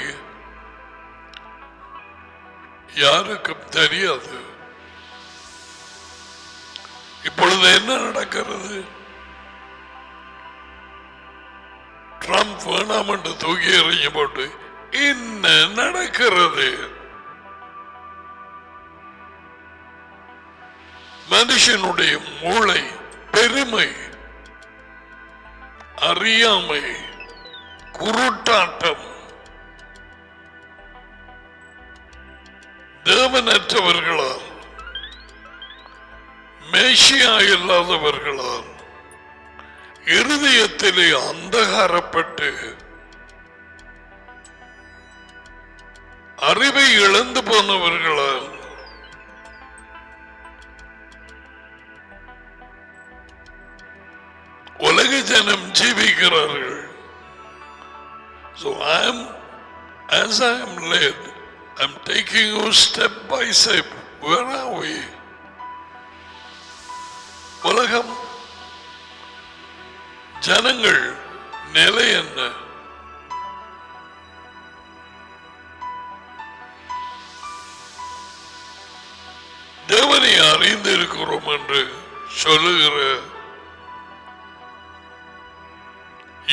யாருக்கும் தெரியாது. இப்பொழுது என்ன நடக்கிறது? ட்ரம்ப் வேணாம் என்று தூக்கி எறிஞ்சு போட்டு என்ன நடக்கிறது? மனுஷனுடைய மூளை, பெருமை, அறியாமை, குருட்டாட்டம், தேவனற்றவர்களால், மேஷியா இல்லாதவர்களால், இருதயத்திலே அந்தகாரப்பட்டு அறிவை இழந்து போனவர்களால் உலக ஜனம் ஜீவிக்கிறார்கள். So as I am led, I'm taking you step by step. Where are we? உலகம், ஜனங்கள் நிலை என்ன? தேவனை அறிந்திருக்கிறோம் என்று சொல்லுகிற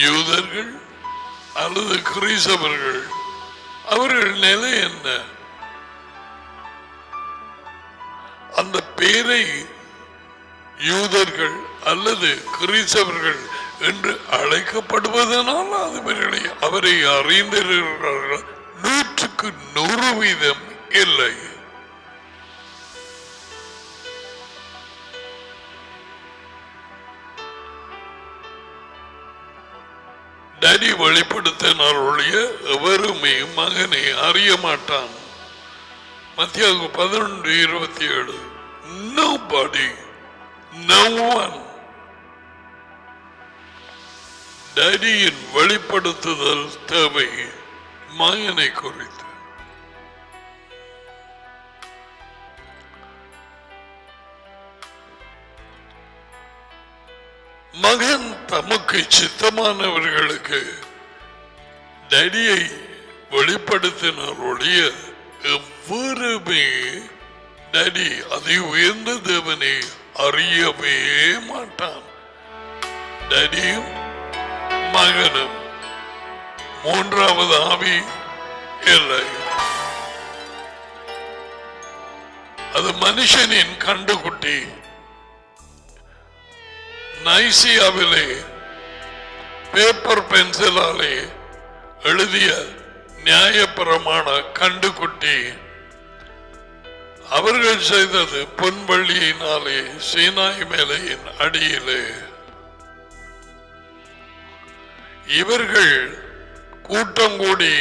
யூதர்கள் அல்லது கிறிஸ்தவர்கள், அவர்கள் நிலை என்ன? அந்த பேரை யூதர்கள் அல்லது கிறிஸ்தவர்கள் என்று அழைக்கப்படுவதனால் அவரை அறிந்திருக்கிறார்கள். 100% இல்லை. டேடி வெளிப்படுத்தினாருடைய எவருமே மகனை அறிய மாட்டான். மத்தியாகு 11:27. Nobody, no one. டேடியின் வெளிப்படுத்துதல் தேவை மகனை குறித்து. மகன் தமக்கு சித்தமானவர்களுக்கு டேடியை வெளிப்படுத்தினாருடைய எவ்வருமே டேடி அதை உயர்ந்த தேவனை அறியவே மாட்டான். டேடியும் மகனும், மூன்றாவது ஆவி இல்லை. அது மனுஷனின் கண்டுகுட்டி. நைசியாவிலே பேப்பர் பென்சிலாலே எழுதிய நியாயப்பிரமாண கண்டுகுட்டி. அவர்கள் செய்தது பொன்வள்ளியினாலே சீனாய் மேலையின் அடியிலே. இவர்கள் கூட்டம் கூடி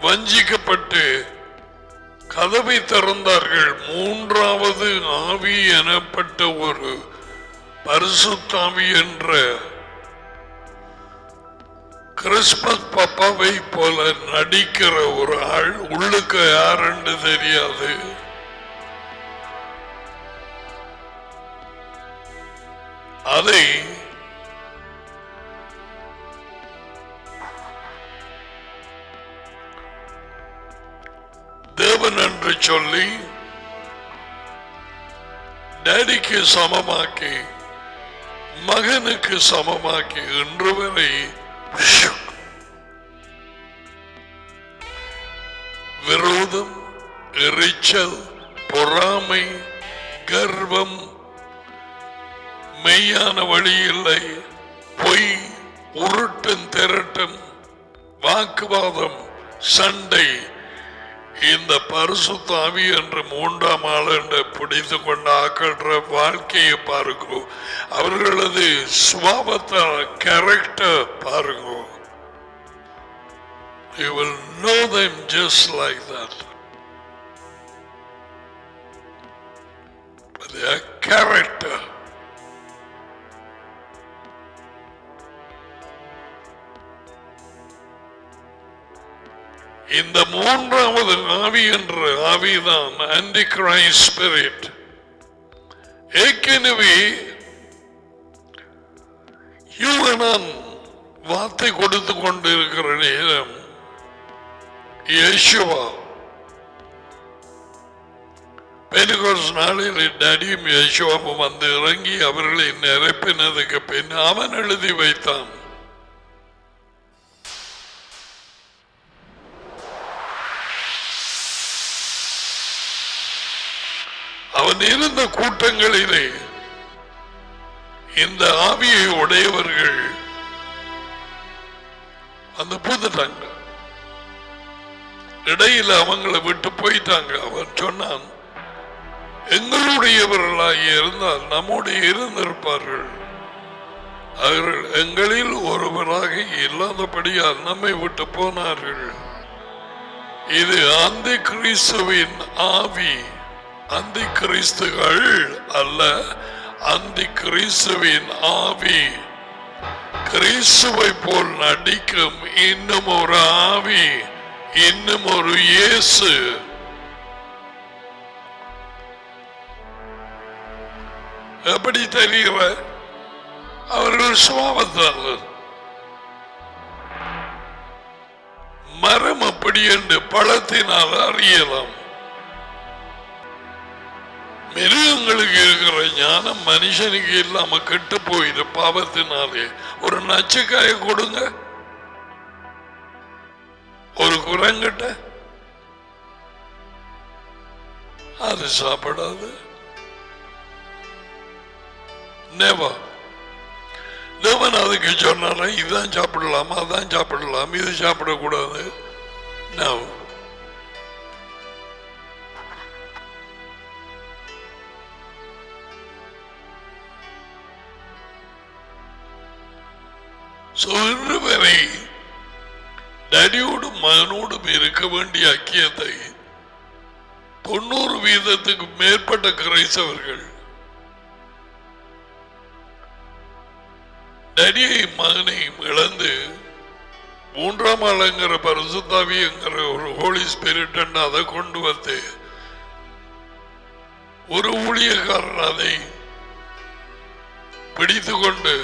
வஞ்சிக்கப்பட்டு கதவை திறந்தார்கள். மூன்றாவது ஆவி எனப்பட்ட ஒரு பரிசுத்தாவி என்ற கிறிஸ்மஸ் பப்பாவை போல நடிக்கிற ஒரு ஆள் உள்ளுக்கு யாருன்னு தெரியாது. அதை தேவன் என்று சொல்லி டேடிக்கு சமமாக்கி மகனுக்கு சமமாக்கி இன்று வரை விரோதம், எரிச்சல், பொறாமை, கர்வம், மெய்யான வழி இல்லை, பொய், உருட்டும் திரட்டும், வாக்குவாதம், சண்டை, இந்த பரிசுத்த ஆவி என்று மூன்றாம் ஆள் என்று பிடித்து கொண்ட ஆக்கிற வாழ்க்கையை பாருங்க. அவர்களது சுபாவத்தை, கேரக்டர் பாருங்க. You will know them just like that. But their character. இந்த மூன்றாவது ஆவி என்ற ஆவிதான் ஆன்டி கிரைஸ்ட் ஸ்பிரிட். ஏற்கனவே யூகனான் வார்த்தை கொடுத்து கொண்டிருக்கிற நேரம் யேசுவா பெந்தெகோஸ்து நாளில் டேடியும் யேசுவாவும் வந்து இறங்கி அவர்களை நிரப்பினதுக்கு பின் அவன் எழுதி வைத்தான். அவன் இருந்த கூட்டங்களிலே இந்த ஆவியை உடையவர்கள் அந்த பூந்துட்டாங்க. இடையில அவங்களை விட்டு போயிட்டாங்க. அவன் சொன்னான், எங்களுடையவர்களாக இருந்தால் நம்முடைய இருந்திருப்பார்கள், அவர்கள் எங்களில் ஒருவராக இல்லாதபடியால் நம்மை விட்டு போனார்கள். இது அந்தி கிறிஸ்துவின் ஆவி, அந்தி கிறிஸ்துகள் அல்ல, அந்தி கிறிஸ்துவின் ஆவி. கிறிஸ்துவை போல் நடிக்கும் இன்னும் ஒரு ஆவி, இன்னும் ஒரு இயேசு. எப்படி தெரிகிற? அவர்கள் சுபாவத்தால். மரம் அப்படி என்று பழத்தினால் அறியலாம். மிருகங்களுக்கு இருக்கிற ஞானம் மனுஷனுக்கு இல்லாம கெட்டு போயிரு பாவத்தினாலே. ஒரு நச்சுக்காய கொடுங்க ஒரு குரங்கிட்ட, அது சாப்பிடாது. தேவன் அதுக்கு சொன்னார இதுதான் சாப்பிடலாம், அதான் சாப்பிடலாம், இது சாப்பிடக்கூடாது. இன்று வரை டேடியோடும் மகனோடும் இருக்க வேண்டிய ஐக்கியத்தை 90% மேற்பட்ட கிறிஸ்தவர்கள் டேடியையும் மகனையும் இழந்து மூன்றாம் ஆளுங்கிற பரிசுத்தாவி என்கிற ஒரு ஹோலி ஸ்பிரிட் அதை கொண்டு வந்து ஒரு ஊழியக்காரன் அதை பிடித்து கொண்டு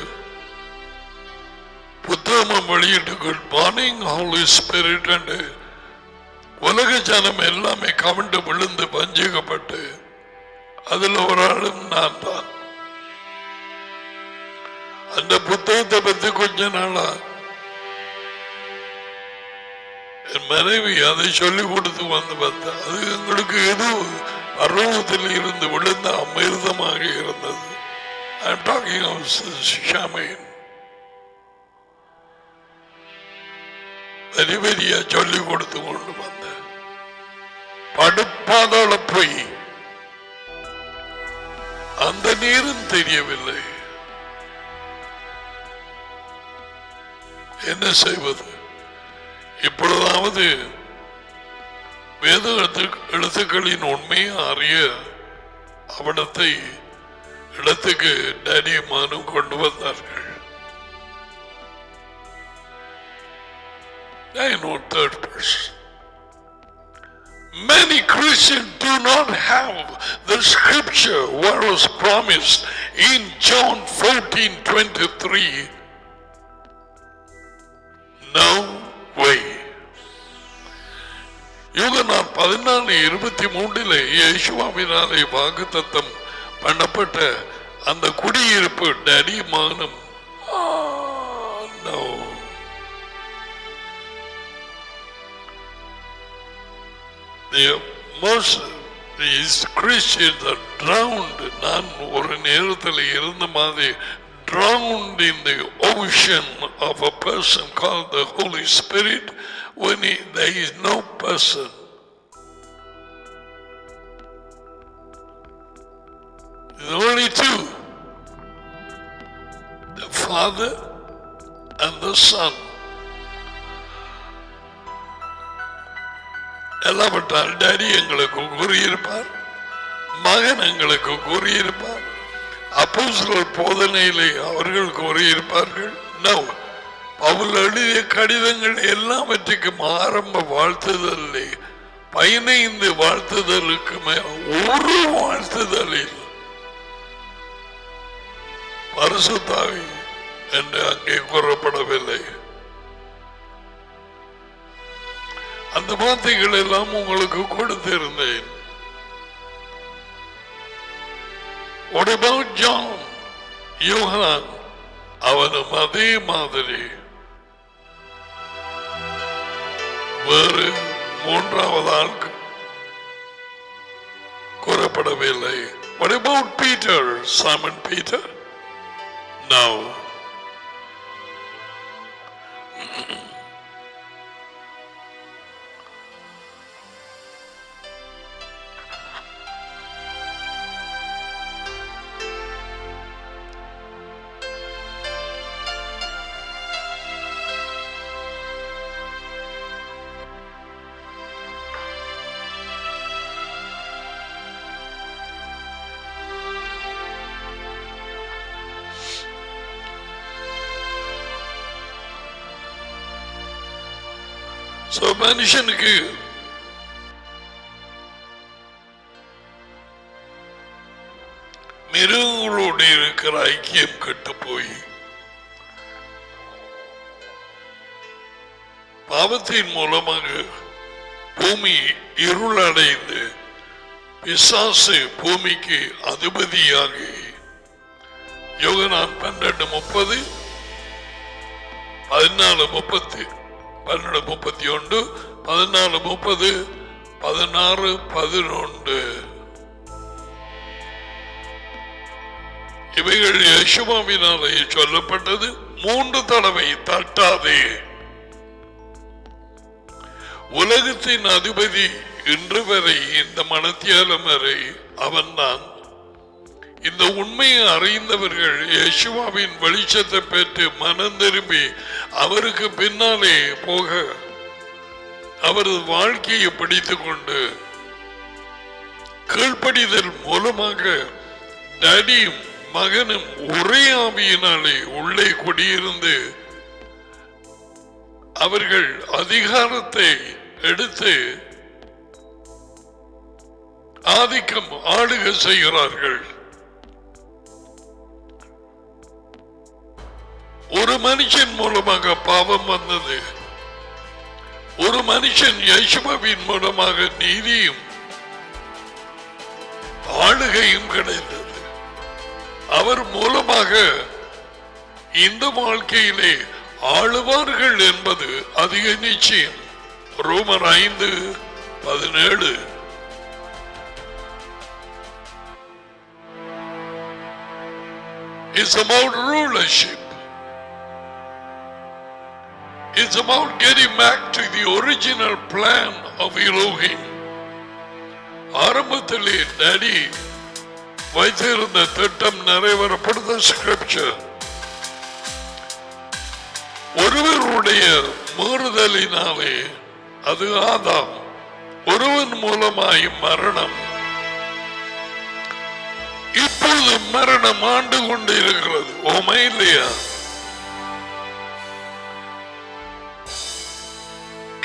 புத்தகமும் வெளியிட்டு குட் மார்னிங் ஹோலி ஸ்பிரிட் என்று உலக ஜனம் எல்லாமே கவிண்டு விழுந்து பஞ்சிக்கப்பட்டு அதில் ஒரு ஆளும் நான் தான். அந்த புத்தகத்தை பற்றி கொஞ்ச நாளா என் மனைவி அதை சொல்லிக் கொடுத்து வந்து பார்த்தா அது எங்களுக்கு ஏதோ பருவத்தில் இருந்து விழுந்த அமிர்தமாக இருந்தது. I'm talking of Shamin. பெரிய பெரிய சொல்லிக் கொடுத்து கொண்டு வந்த படுப்பாதாள போய் அந்த நீரும் தெரியவில்லை. என்ன செய்வது? இப்பொழுதாவது வேத எழுத்துக்களின் உண்மையை அறிய அவடத்தை இடத்துக்கு டேடி மானும் கொண்டு வந்தார்கள். I know third person. Many Christians do not have the scripture what was promised in John 14:23. No way. யோகனான் 14:23 இயேசுவாவினாலே வாக்குத்தத்தம் பண்ணப்பட்ட அந்த குடியிருப்பு டேடி மகனும் most these Christians are drowned. நான் ஒரு நேரத்தில் இருந்த மாதிரி drowned in the ocean of a person called the Holy Spirit when there is no person. There are only two, the Father and the Son. எல்லாவற்றால் daddy எங்களுக்கு கூறியிருப்பார், மகன் எங்களுக்கு கூறியிருப்பார், அப்போஸ்தலர் போதனையிலே அவர்கள் கூறியிருப்பார்கள். No, பவுல் எழுதிய கடிதங்கள் எல்லாவற்றுக்கும் ஆரம்ப வாழ்த்துதலே 15 வாழ்த்துதலுக்கு ஒரு வாழ்த்துதலில் பரிசுத்தாவி என்று அங்கே கூறப்படவில்லை. அந்த வார்த்தைகள் எல்லாம் உங்களுக்கு கொடுத்திருந்தேன். What about John? யோகனான் அவனும் அதே மாதிரி வேறு மூன்றாவது ஆளுக்கு கூறப்படவில்லை. What about Peter? Simon Peter? No. So மனுஷனுக்கு மிருகங்களோடு இருக்கிற ஐக்கியம் கெட்டு போய் பாவத்தின் மூலமாக பூமி இருளடைந்து பிசாசு பூமிக்கு அதிபதியாகி யோகனான் 12:30 14:30 12:31 14:30 16:11 இவைகள் யேசுவாவினாலே சொல்லப்பட்டது. 3 தடவை தட்டாதே. உலகத்தின் அதிபதி இன்று வரை இந்த மனத்தியாலம் வரை அவன்தான். இந்த உண்மையை அறிந்தவர்கள் யேசுவாவின் வெளிச்சத்தை பெற்று மனம் திரும்பி அவருக்கு பின்னாலே போக அவரது வாழ்க்கையை பிடித்துக் கொண்டு கீழ்ப்படிதல் மூலமாக டேடியும் மகனும் ஒரே ஆவியினாலே உள்ளே குடியிருந்து அவர்கள் அதிகாரத்தை எடுத்து ஆதிக்கம் ஆளுக செய்கிறார்கள். ஒரு மனுஷன் மூலமாக பாவம் வந்தது. ஒரு மனுஷன் யேசுவின் மூலமாக நீதியும் ஆளுகையும் கிடைத்தது. அவர் மூலமாக இந்த வாழ்க்கையிலே ஆளுவார்கள் என்பது அதிக நிச்சயம். ரோமர் 5:17 It's about rulership. It's about getting back to the original plan of Elohim. ஆரம்பத்திலே டாடி வைத்திருந்த திட்டம் நிறைவேறப்படுத்த ஸ்கிரிப்சர் ஒருவருடைய மாறுதலினாலே அது ஆதாம், ஒருவன் மூலமாய் மரணம். இப்பொழுது மரணம் ஆண்டு கொண்டு இருக்கிறது. ஓமை இல்லையா?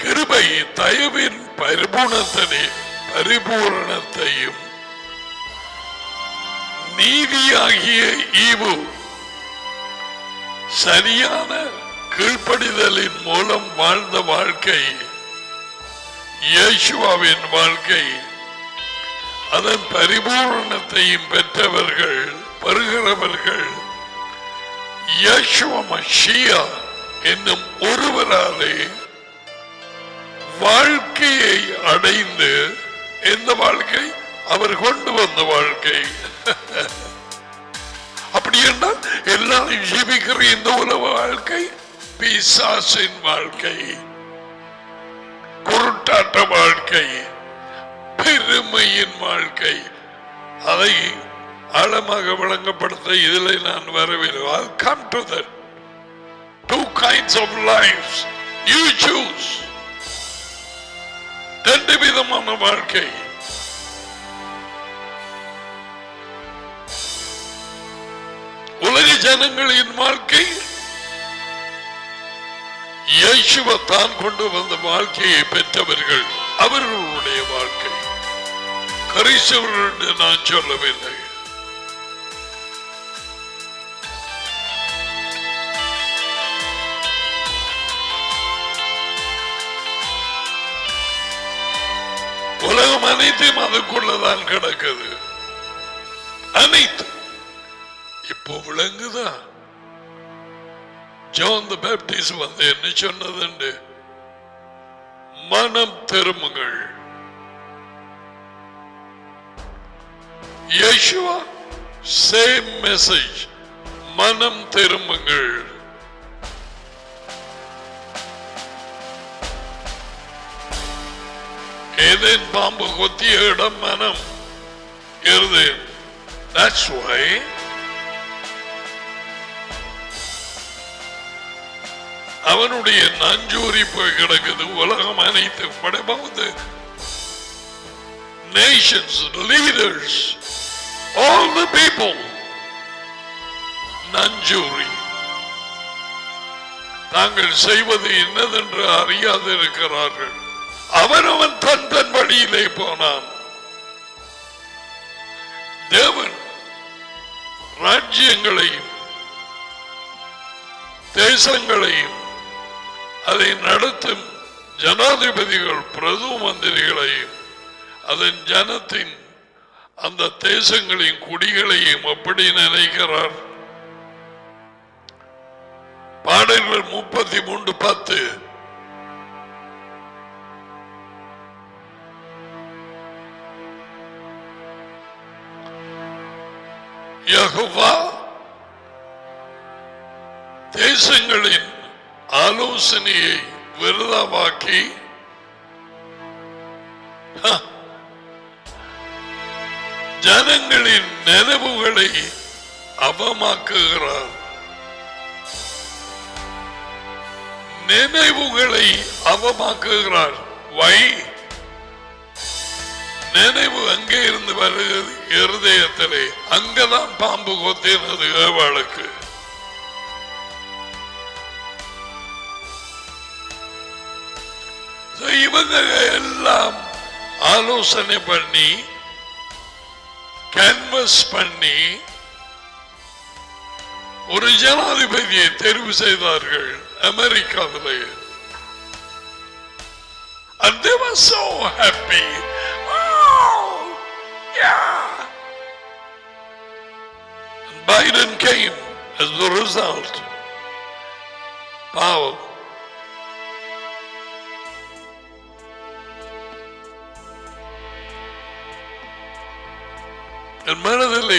கிருபை தயவின் பரிபூரணத்தையும் நீதியாகிய ஈவு சரியான கீழ்ப்படிதலின் மூலம் வாழ்ந்த வாழ்க்கை, யேசுவாவின் வாழ்க்கை, அதன் பரிபூரணத்தையும் பெற்றவர்கள் பெறுகிறவர்கள் யேசுவ மஷியா என்னும் ஒருவராலே வாழ்க்கையை அடைந்து, எந்த வாழ்க்கை? அவர் கொண்டு வந்த வாழ்க்கை. அப்படி என்றால் எல்லாரும் ஜீவிக்கிற இந்த உலக வாழ்க்கை பிசாசின் வாழ்க்கை, குருட்டாட்ட வாழ்க்கை, பெருமையின் வாழ்க்கை. அதை ஆழமாக விளங்கப்படுத்த இதில் நான் வரவில்லை. I'll come to that. 2 kinds of lives. You choose. 2 விதமான வாழ்க்கை. உலக ஜனங்களின் வாழ்க்கை இயேசுவை தான் கொண்டு வந்த வாழ்க்கையை பெற்றவர்கள் அவர்களுடைய வாழ்க்கை. கிறிஸ்தவர்கள் என்று நான் சொல்லவில்லை. உலகம் அனைத்தும் அதுக்குள்ளதான் கிடக்குது. அனைத்து இப்போ விளங்குதா? ஜான் தி பேப்டிஸ்ட் வந்து என்ன சொன்னது? மனம் திரும்புங்கள். இயேசுவா சேம் மெசேஜ், மனம் திரும்புங்கள். ஏதேன் பாம்பு கொத்திய இடம் மனம் இருதயம். That's why அவனுடைய நஞ்சூரி போய் கிடக்குது. உலகம் அனைத்து படைப்பாவது nations, leaders, all the people நஞ்சூரி. தாங்கள் செய்வது என்னதென்று அறியாது இருக்கிறார்கள். அவனவன் தன் தன் வழியிலே போனான். தேவன் ராஜ்யங்களையும் தேசங்களையும் அதை நடத்தும் ஜனாதிபதிகள் பிரதம மந்திரிகளையும் அதன் ஜனத்தின் அந்த தேசங்களின் குடிகளையும் எப்படி நினைக்கிறார்? பாடல்கள் 33:10. யெகோவா தேசங்களின் ஆலோசனையை விருதாவாக்கி ஜனங்களின் நினைவுகளை அவமாக்குகிறார். நினைவுகளை அவமாக்குகிறார். வை நினைவு அங்கே இருந்து வருகிறது இருதயத்திலே. அங்கதான் பாம்பு கொத்தினது ஏவாளுக்கு. இவங்க எல்லாம் ஆலோசனை பண்ணி கேன்வஸ் பண்ணி ஒரு ஜனாதிபதியை தெரிவு செய்தார்கள் அமெரிக்காவிலே. And they were so happy. Oh, yeah. And Biden came as the result. Power. என் மனதிலே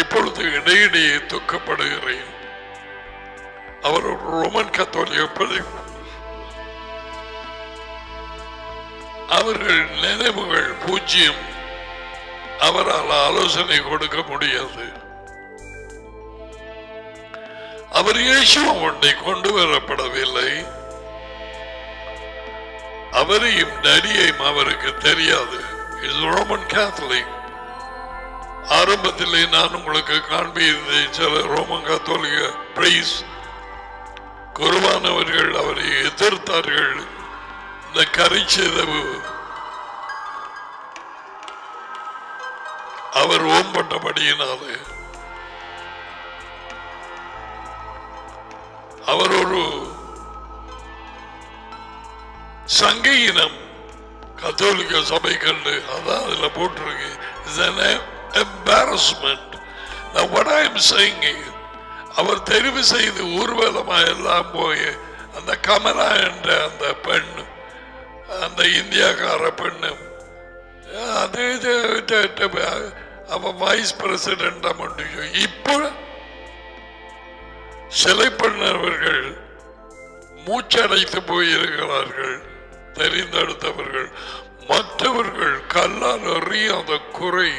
இப்பொழுது இடையிடையே துக்கப்படுகிறேன். அவர் ஒரு ரோமன் கத்தோலிக்க, அவர்கள் நினைவுகள் பூஜ்யம். அவரால் ஆலோசனை கொடுக்க முடியாது. அவர் இயேசுவை ஒன்றை கொண்டு வரப்படவில்லை. அவரையும் நடியையும் அவருக்கு தெரியாது. Roman Catholic. ஆரம்பத்திலே நான் உங்களுக்கு காண்பியிருந்தேன். சில ரோமன் கத்தோலிக்க பிரைஸ் குருவானவர்கள் அவரை எதிர்த்தார்கள். இந்த கரிச்செதவு அவர் ஓம்பட்டபடியினாலே அவர் ஒரு சங்கையினம் கத்தோலிக்க சபை கண்டு அதான் அதுல போட்டிருக்கு. embarrassment. Now what I am saying is, அவர் தெரிவு செய்து ஊர்வலமா எல்லாம் போய் அந்த கமலா என்ற அந்த பெண், அந்த இந்தியாக்கார பெண்ணு, அது அவ வைஸ் பிரசிடென்டா மட்டும். இப்போ சிலை பண்ணவர்கள் மூச்சடைத்து போயிருக்கிறார்கள். தெரிந்தெடுத்தவர்கள் மற்றவர்கள் கல்லால் அறியாத குறை.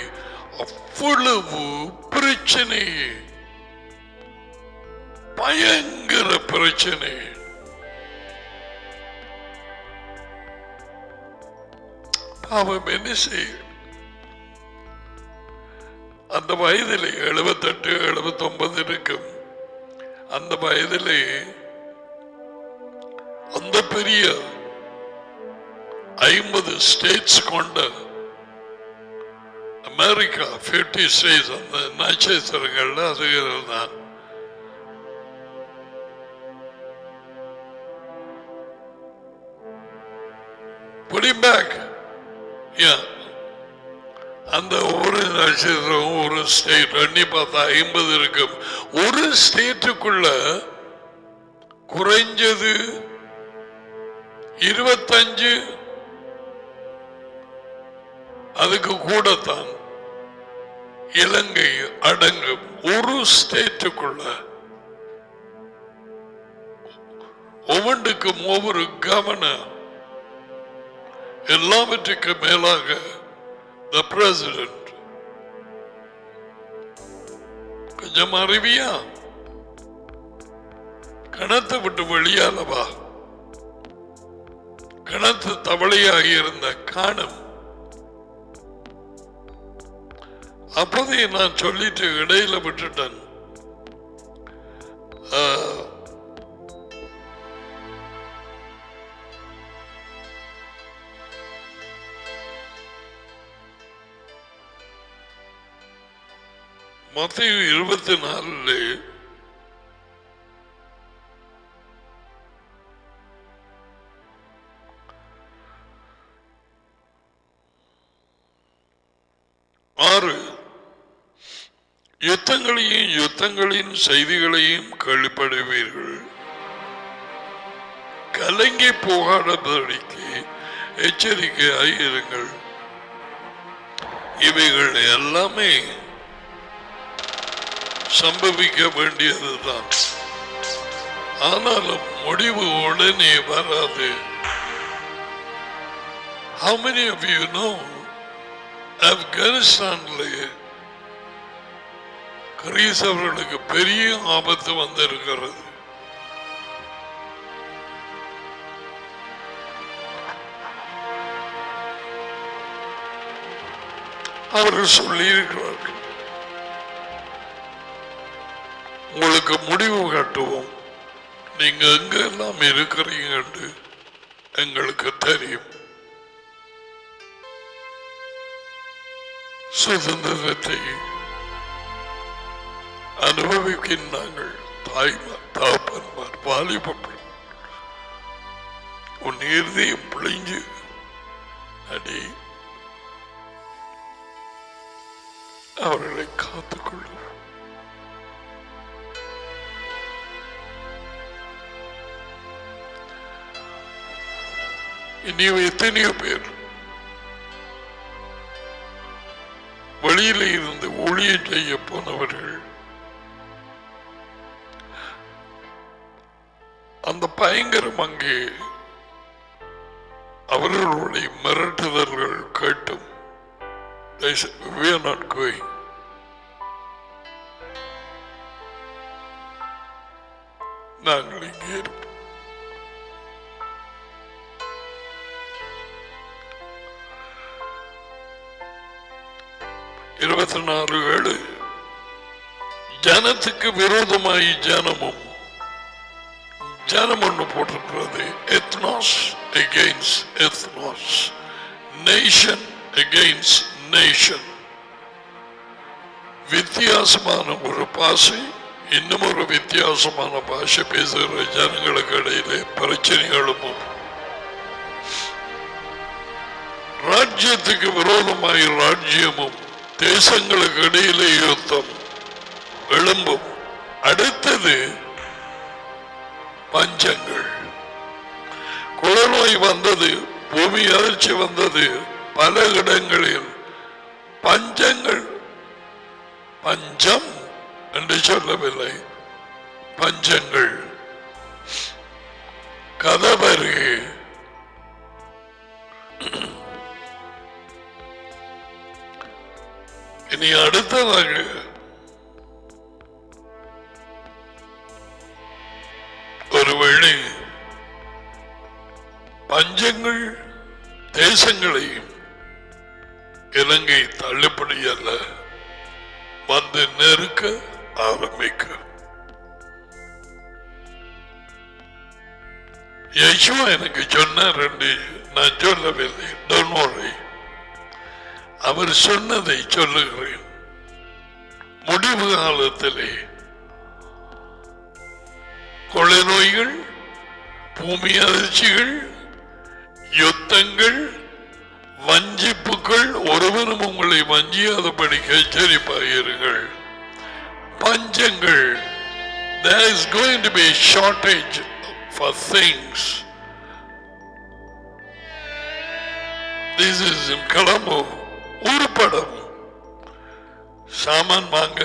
அவ்வளவு பிரச்சனை, பயங்கர பிரச்சனை. பாவம் என்ன செய்ய? அந்த வயதிலே 78 79 இருக்கும். அந்த வயதிலே அந்த பெரிய 50 ஸ்டேட்ஸ் கொண்ட அமெரிக்கா 50 ஸ்டேட்ஸ் அந்த நட்சத்திரங்கள் அதுகள் தான். Putting back, yeah. அந்த ஒரு நட்சத்திரம் ஒரு ஸ்டேட் எண்ணி பார்த்தா 50 இருக்கும். ஒரு ஸ்டேட்டுக்குள்ள குறைஞ்சது 25 அதுக்கு கூடத்தான் இலங்கை அடங்கும். ஒரு ஸ்டேட்டுக்குள்ள ஒவ்வொன்றுக்கும் ஒவ்வொரு கவர்னர், எல்லாவற்றுக்கும் மேலாக the president. கொஞ்சம் அறிவியா கணத்தை விட்டு வெளியாலவா கணத்து தவளையாக இருந்த காணும். அப்போதே நான் சொல்லிட்டு இடையில விட்டுட்டேன். மத்தேயு 24 6 யுத்தங்களையும் யுத்தங்களின் செய்திகளையும் கேள்விப்படுவீர்கள். கலங்கி போகாதபடிக்கு எச்சரிக்கையாய் இருங்கள். இவைகள் எல்லாமே சம்பவிக்க வேண்டியதுதான். ஆனாலும் முடிவு உடனே வராது. How many of you know ஆப்கானிஸ்தான்ல கிறிஸ்தவர்களுக்கு பெரிய ஆபத்து வந்திருக்கிறது. அவர்கள் சொல்லியிருக்கிறார்கள், உங்களுக்கு முடிவு காட்டுவோம், நீங்க எங்க எல்லாம் இருக்கிறீங்க என்று எங்களுக்கு தெரியும். சுதந்திரத்தை அனுபவிக்கின்றார்கள். தாய்மார், தாப்பன்மார், வாலிபர்கள் உன் இருதயம் பிழிஞ்சு அடி அவர்களை காத்துக்கொள்ளும். இனியும் எத்தனையோ பேர் வெளியில இருந்து ஊழியம் செய்ய போனவர்கள் அந்த பயங்கரம் அங்கே அவர்களுடைய மிரட்டுதல்கள் கேட்டும் we are not going. நாங்கள் இங்கே இருப்போம். (24:7) ஜனத்துக்கு விரோதமாய் ஜனமும், ஜனம் ஒன்று போட்டிருக்கிறது, எத்னோஸ் அகெயின்ஸ்ட் எத்னோஸ், நேஷன் அகெயின்ஸ்ட் நேஷன். வித்தியாசமான ஒரு பாஷை இன்னும் ஒரு வித்தியாசமான பாஷை பேசுகிற ஜனங்களுக்கு இடையிலே பிரச்சனைகளும், ராஜ்யத்துக்கு விரோதமாய் ராஜ்யமும், தேசங்களுக்கு இடையிலே யுத்தம் எழும்பும். அடுத்தது பஞ்சங்கள். குளநோய் வந்தது, பூமி அதிர்ச்சி வந்தது, பல இடங்களில் பஞ்சங்கள். பஞ்சம் என்று சொல்லவில்லை, பஞ்சங்கள். கதவருகே இனி அடுத்ததாக ஒருவேளை பஞ்சங்கள் தேசங்களையும், இலங்கை தள்ளுபடி அல்ல, வந்து நெருக்க ஆரம்பிக்க. யேசுவா எனக்கு சொன்னார் என்று நான் சொல்லவில்லை. Don't worry. அவர் சொன்னதை சொல்லுகிறேன். முடிவு காலத்திலே கொள்ளை நோய்கள், பூமி அதிர்ச்சிகள், யுத்தங்கள், வஞ்சிப்புகள், ஒருவரும் உங்களை வஞ்சியாதபடிக்கு எச்சரிப்பாயிருங்கள். பஞ்சங்கள், there is going to be a shortage for things. This is in Colombo. ஒரு படம் சாமான் வாங்க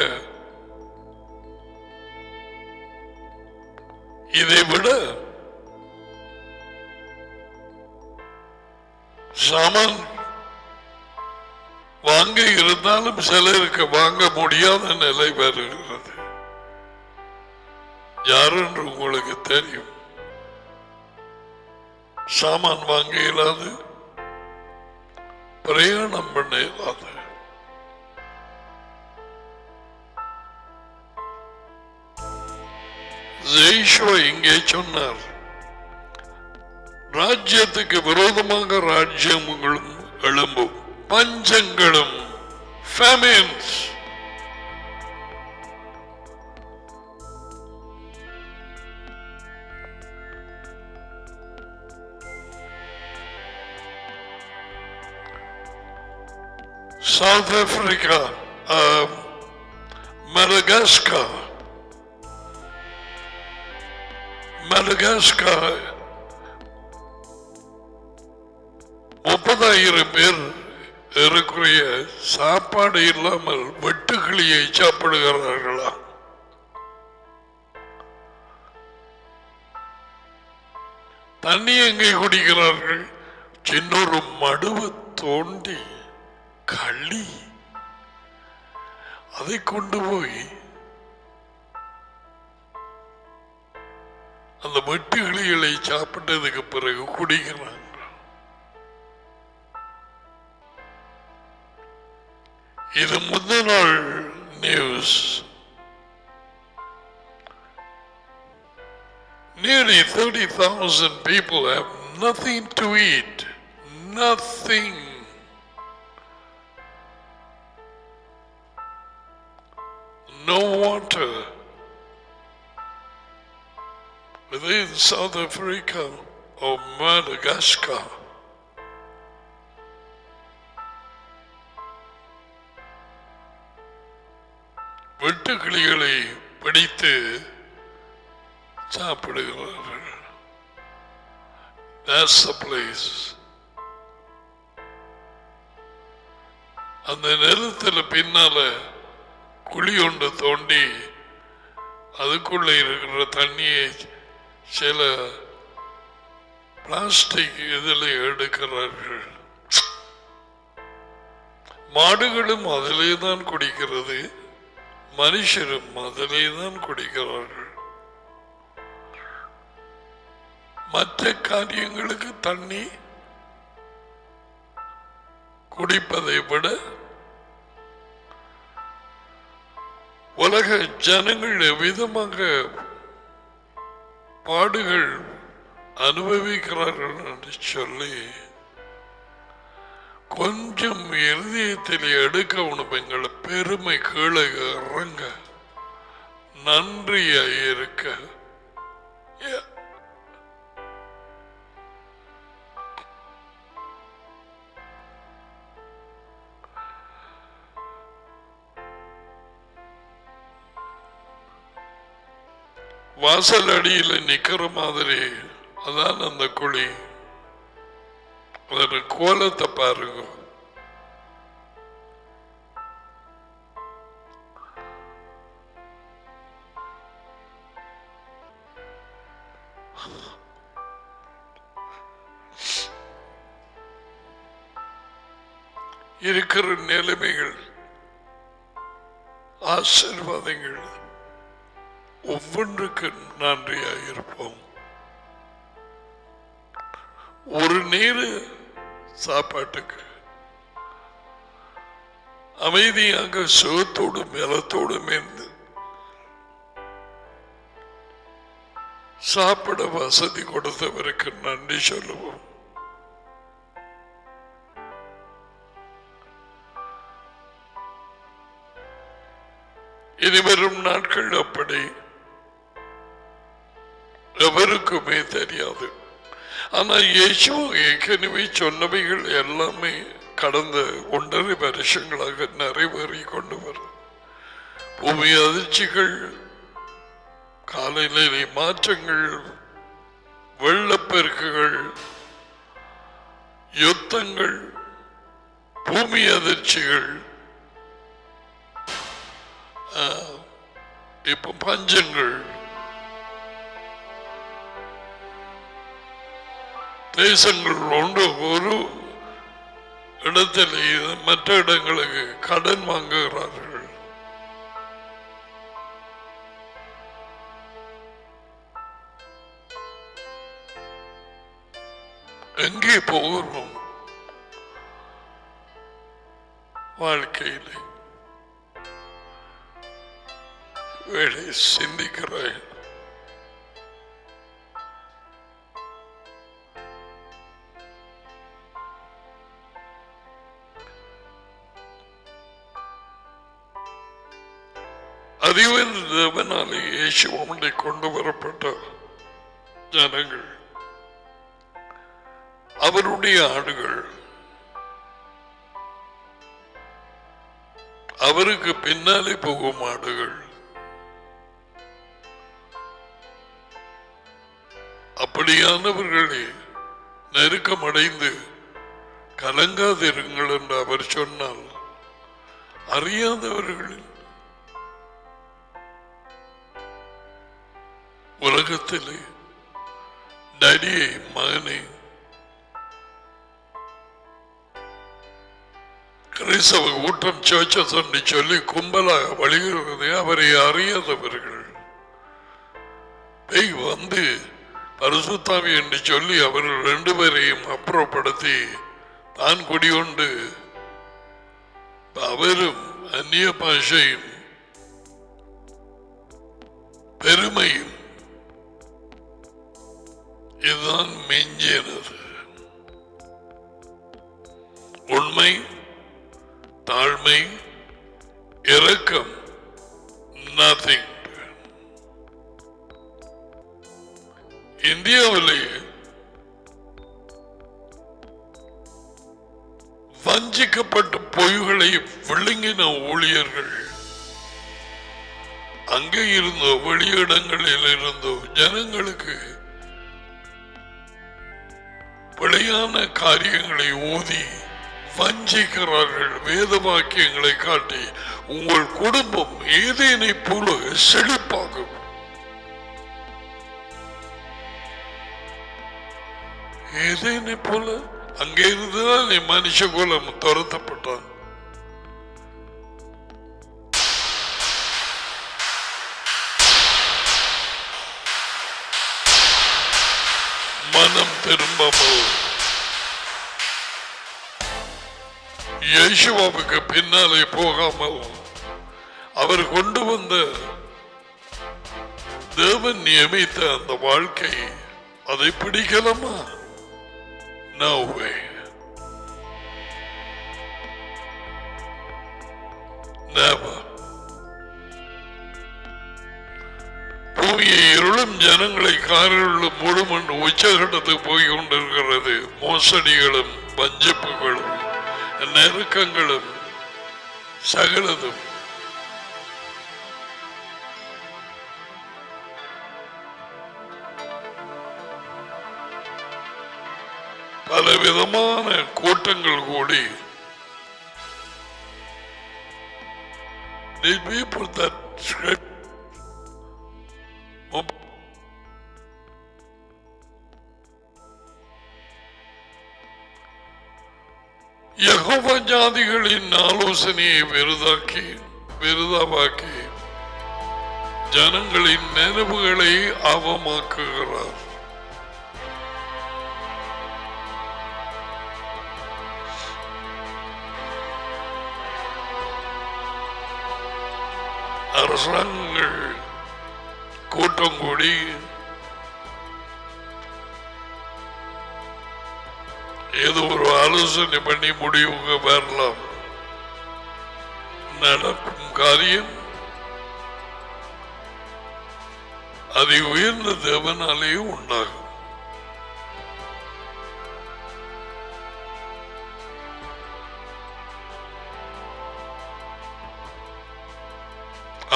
இதை விட சாமான் வாங்க இருந்தாலும் சிலருக்கு வாங்க முடியாத நிலை வருகிறது. யார் என்று உங்களுக்கு தெரியும். சாமான் வாங்க இயலாது, பிரயாணம் பண்ண இயலாது. யேசுவா இங்கே சொன்னார், ராஜ்யத்துக்கு விரோதமாக ராஜ்யங்களும் எழும்பும், பஞ்சங்களும், famines. South Africa, Madagascar, 30,000 பேர் ஏறக்குறைய சாப்பாடு இல்லாமல் வெட்டுக்கிளியை சாப்பிடுகிறார்களா? தண்ணி எங்கே குடிக்கிறார்கள்? சின்னொரு மடுவை தோண்டி களி அதை கொண்டு போய் அந்த வெட்டுக்கிளிகளை சாப்பிட்டதுக்கு பிறகு குடிக்கிறாங்க. இது முந்தின நாள் news. Nearly 30,000 people have nothing to eat. Nothing. No water. Within South Africa or Madagascar. வெட்டுக்கிளிகளை பிடித்து சாப்பிடுகிறார்கள். That's the place. அந்த நிலத்தில் பின்னால குழி ஒன்று தோண்டி அதுக்குள்ள இருக்கிற தண்ணியை சில பிளாஸ்டிக் இதில் எடுக்கிறார்கள். மாடுகளும் அதிலே தான் குடிக்கிறது, மனுஷரும் அதிலே தான் குடிக்கிறார்கள். மற்ற காரியங்களுக்கு தண்ணி குடிப்பதை விட உலக ஜனங்கள் எவ்விதமாக பாடுகள் அனுபவிக்கிறார்கள் என்று சொல்லி கொஞ்சம் இருதயத்தில் எடுக்கணும். எங்களை பெருமை கீழே இறங்க, நன்றியாய் இருக்க. வாசல் அடியில் நிக்கிற மாதிரி அதான் அந்த குழி. அதோட கோலத்தை பாருங்க. இருக்கிற நிலைமைகள், ஆசீர்வாதங்கள் ஒவ்வொன்றுக்கு நன்றியாயிருப்போம். ஒரு நீர் சாப்பாட்டுக்கு அமைதியாக சுகத்தோடும் பலத்தோடும் இருந்து சாப்பிட வசதி கொடுத்தவருக்கு நன்றி சொல்லுவோம். இனி வரும் நாட்கள் அப்படி எவருக்குமே தெரியாது. ஆனா இயேசு ஏற்கனவே சொன்னவைகள் எல்லாமே கடந்த 1.5 வருஷங்களாக நிறைவேறி கொண்டு வரும். பூமி அதிர்ச்சிகள், காலநிலை மாற்றங்கள், வெள்ளப்பெருக்குகள், யுத்தங்கள், பூமி அதிர்ச்சிகள், இப்ப பஞ்சங்கள், தேசங்கள் ஒன்று ஒரு இடத்தில் மற்ற இடங்களுக்கு கடன் வாங்குகிறார்கள். எங்கே போகிறோம் வாழ்க்கையில்? வேலை சிந்திக்கிறேன். அறிவில் தேவனாலே இயேசு அவனை கொண்டு வரப்பட்ட ஜனங்கள், அவருடைய ஆடுகள், அவருக்கு பின்னாலே போகும் ஆடுகள். அப்படியானவர்களே நெருக்கமடைந்து கலங்காதிருங்கள் என்று அவர் சொன்னால், அறியாதவர்கள் உலகத்திலே டடியை மகனை கிறிஸ்தவ கூட்டம் சர்ச்சஸ் என்று சொல்லி கும்பலாக வழிகிறது. அவரை அறியாதவர்கள் வந்து பரிசுத்தாவி என்று சொல்லி அவர்கள் 2 பேரையும் அப்புறப்படுத்தி தான் குடிகொண்டு அவரும் அந்நிய பாஷையும் பெருமையும் இதுதான் மெஞ்சியது. உண்மை, தாழ்மை, இரக்கம், நதிங். இந்தியாவிலே வஞ்சிக்கப்பட்ட பொய்களை விழுங்கின ஊழியர்கள் அங்கே இருந்தோ வெளியிடங்களில் இருந்தோ ஜனங்களுக்கு பிழையான காரியங்களை ஊதி வஞ்சிக்கிறார்கள். வேத வாக்கியங்களை காட்டி உங்கள் குடும்பம் ஏதேனை போல செழிப்பாகும். ஏதேனை போல அங்கே இருந்துதான் நீ மனுஷ குலம் துரத்தப்பட்டான். மனம் திரும்பாமல் இயேசுவுக்கு பின்னாலே போகாமல் அவர் கொண்டு வந்த தேவன் நியமித்த அந்த வாழ்க்கை, அதை பிடிக்கலாமா? No way. Never. பூமியை இருளும் ஜனங்களை காரிலும் முழுமன் உச்சகட்டத்துக்கு போய் கொண்டிருக்கிறது. மோசடிகளும் வஞ்சிப்புகளும் நெருக்கங்களும் சகலதும். பலவிதமான கூட்டங்கள் கூடி did we put that script? Jehovah ஜாதிகளின் ஆலோசனையை விருதாவாக்கி ஜனங்களின் நினைவுகளை அவமாக்குகிறார். அரசாங்கங்கள் கூட்டம் கூடி ஏதோ ஒரு ஆலோசனை பண்ணி முடிவுக்கு வரலாம். நடக்கும் காரியம் அதை உயர்ந்த தேவனாலேயே உண்டாகும்.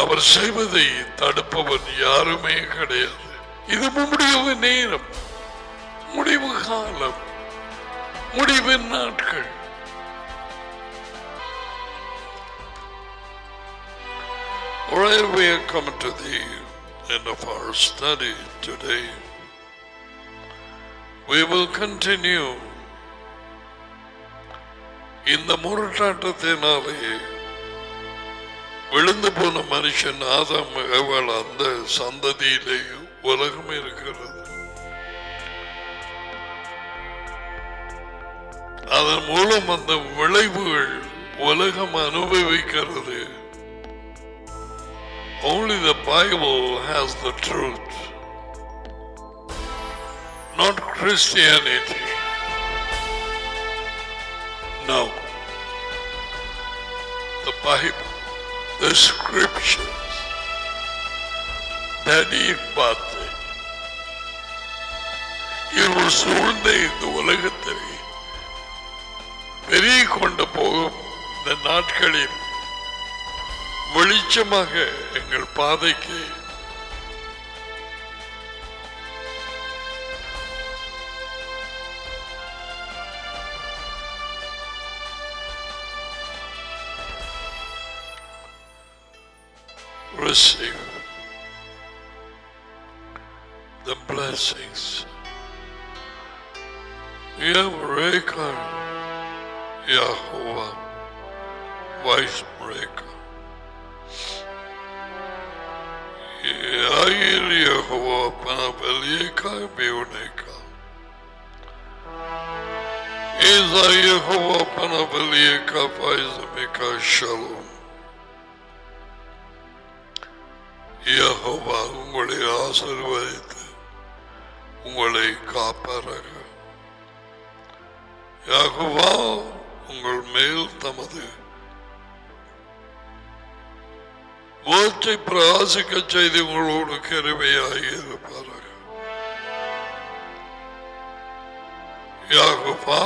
அவர் செய்வதை தடுப்பவன் யாருமே கிடையாது. இது முடிவு நேரம், முடிவு காலம், முடிவின் நாட்கள். Alright, we are coming to the end of our study today. We will continue இந்த முரட்டாட்டத்தினாலே விழுந்து போன மனுஷன் ஆதாம் ஏவாள் அந்த சந்ததியிலே உலகம் இருக்கிறது. அதன் மூலம் அந்த விளைவுகள் உலகம் அனுபவிக்கிறது. Only the Bible has the truth, not Christianity. No, the Bible, the scriptures, தண்ணீர் பார்த்து இவர் சூழ்ந்த இந்த உலகத்தில் பெருகி கொண்டு போகும் இந்த நாட்களில் வெளிச்சமாக எங்கள் பாதைக்கு receive the blessings. Yavreka Yahovah, Vice Breaker. Yair Yahovah Panapelika Bioneka. Isa Yahovah Panapelika Faizamika Shalom. Jehovah உங்களை ஆசீர்வதித்து உங்களை காப்பாராக. யெகோவா உங்கள் மேல் தமது முகத்தை பிரகாசிக்க செய்து உங்களோடு கிருபையாய் இருப்பாராக. யெகோவா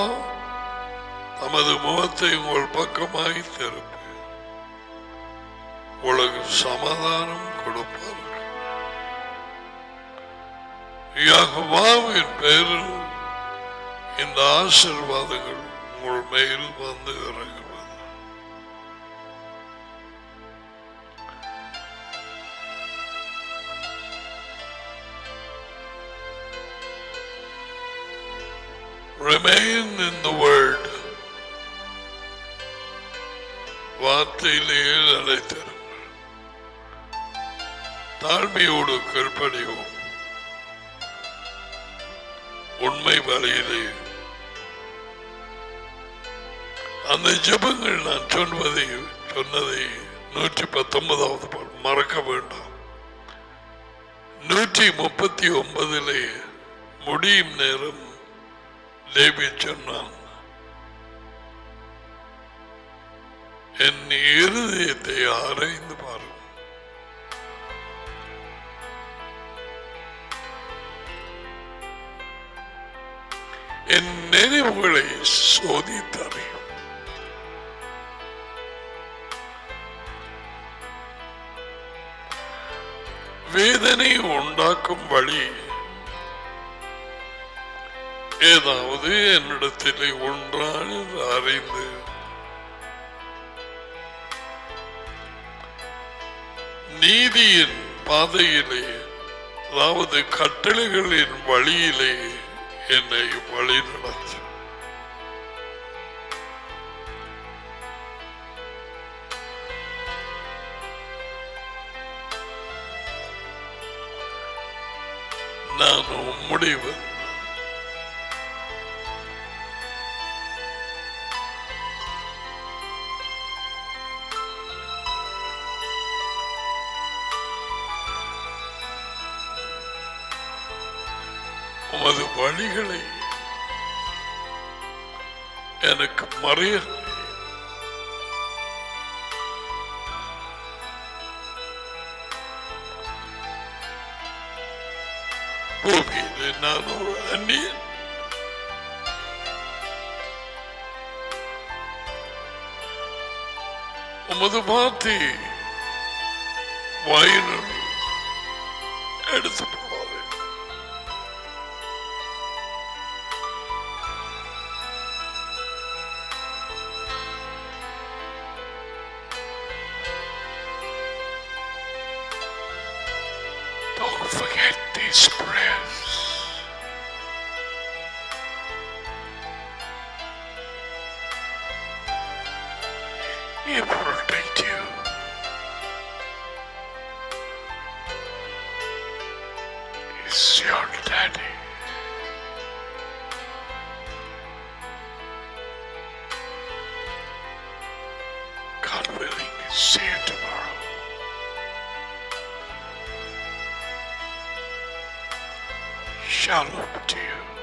தமது முகத்தை உங்கள் பக்கமாய் திருப்பி உங்களுக்கு சமாதானம் கொடுப்பார்கள். யெகோவாவின் பெயரில் இந்த ஆசீர்வாதங்கள் உங்கள் மேல் வந்து இறங்குவது. Remain in the word. வார்த்தையிலேயே நிலைத்திருங்கள். தாழ்மையோடு கீழ்ப்படிவோம். உண்மை வழியிலே அந்த ஜெபங்கள் நான் சொன்னதை 119வது மறக்க வேண்டாம். 139 முடியும் நேரம் டேவிட் சொன்னான், என் இருதயத்தை ஆராய்ந்து பாருங்கள், என் நினைவுகளை சோதித்தறியும். வேதனை உண்டாக்கும் வழி ஏதாவது என்னிடத்திலே ஒன்றான அறிந்து நீதியின் பாதையிலே, அதாவது கட்டளைகளின் வழியிலே என்னை வழி நடத்து. நான் உம்முடையவன். உமது வழிகளை எனக்கு மறைய பூமியிலே நான் ஒரு அந்நியன். உமது வார்த்தை வாயினுள் எடுத்து போவாது. Don't forget these prayers. He will protect you. He's your daddy. God willing, see you tomorrow. Shalom to you.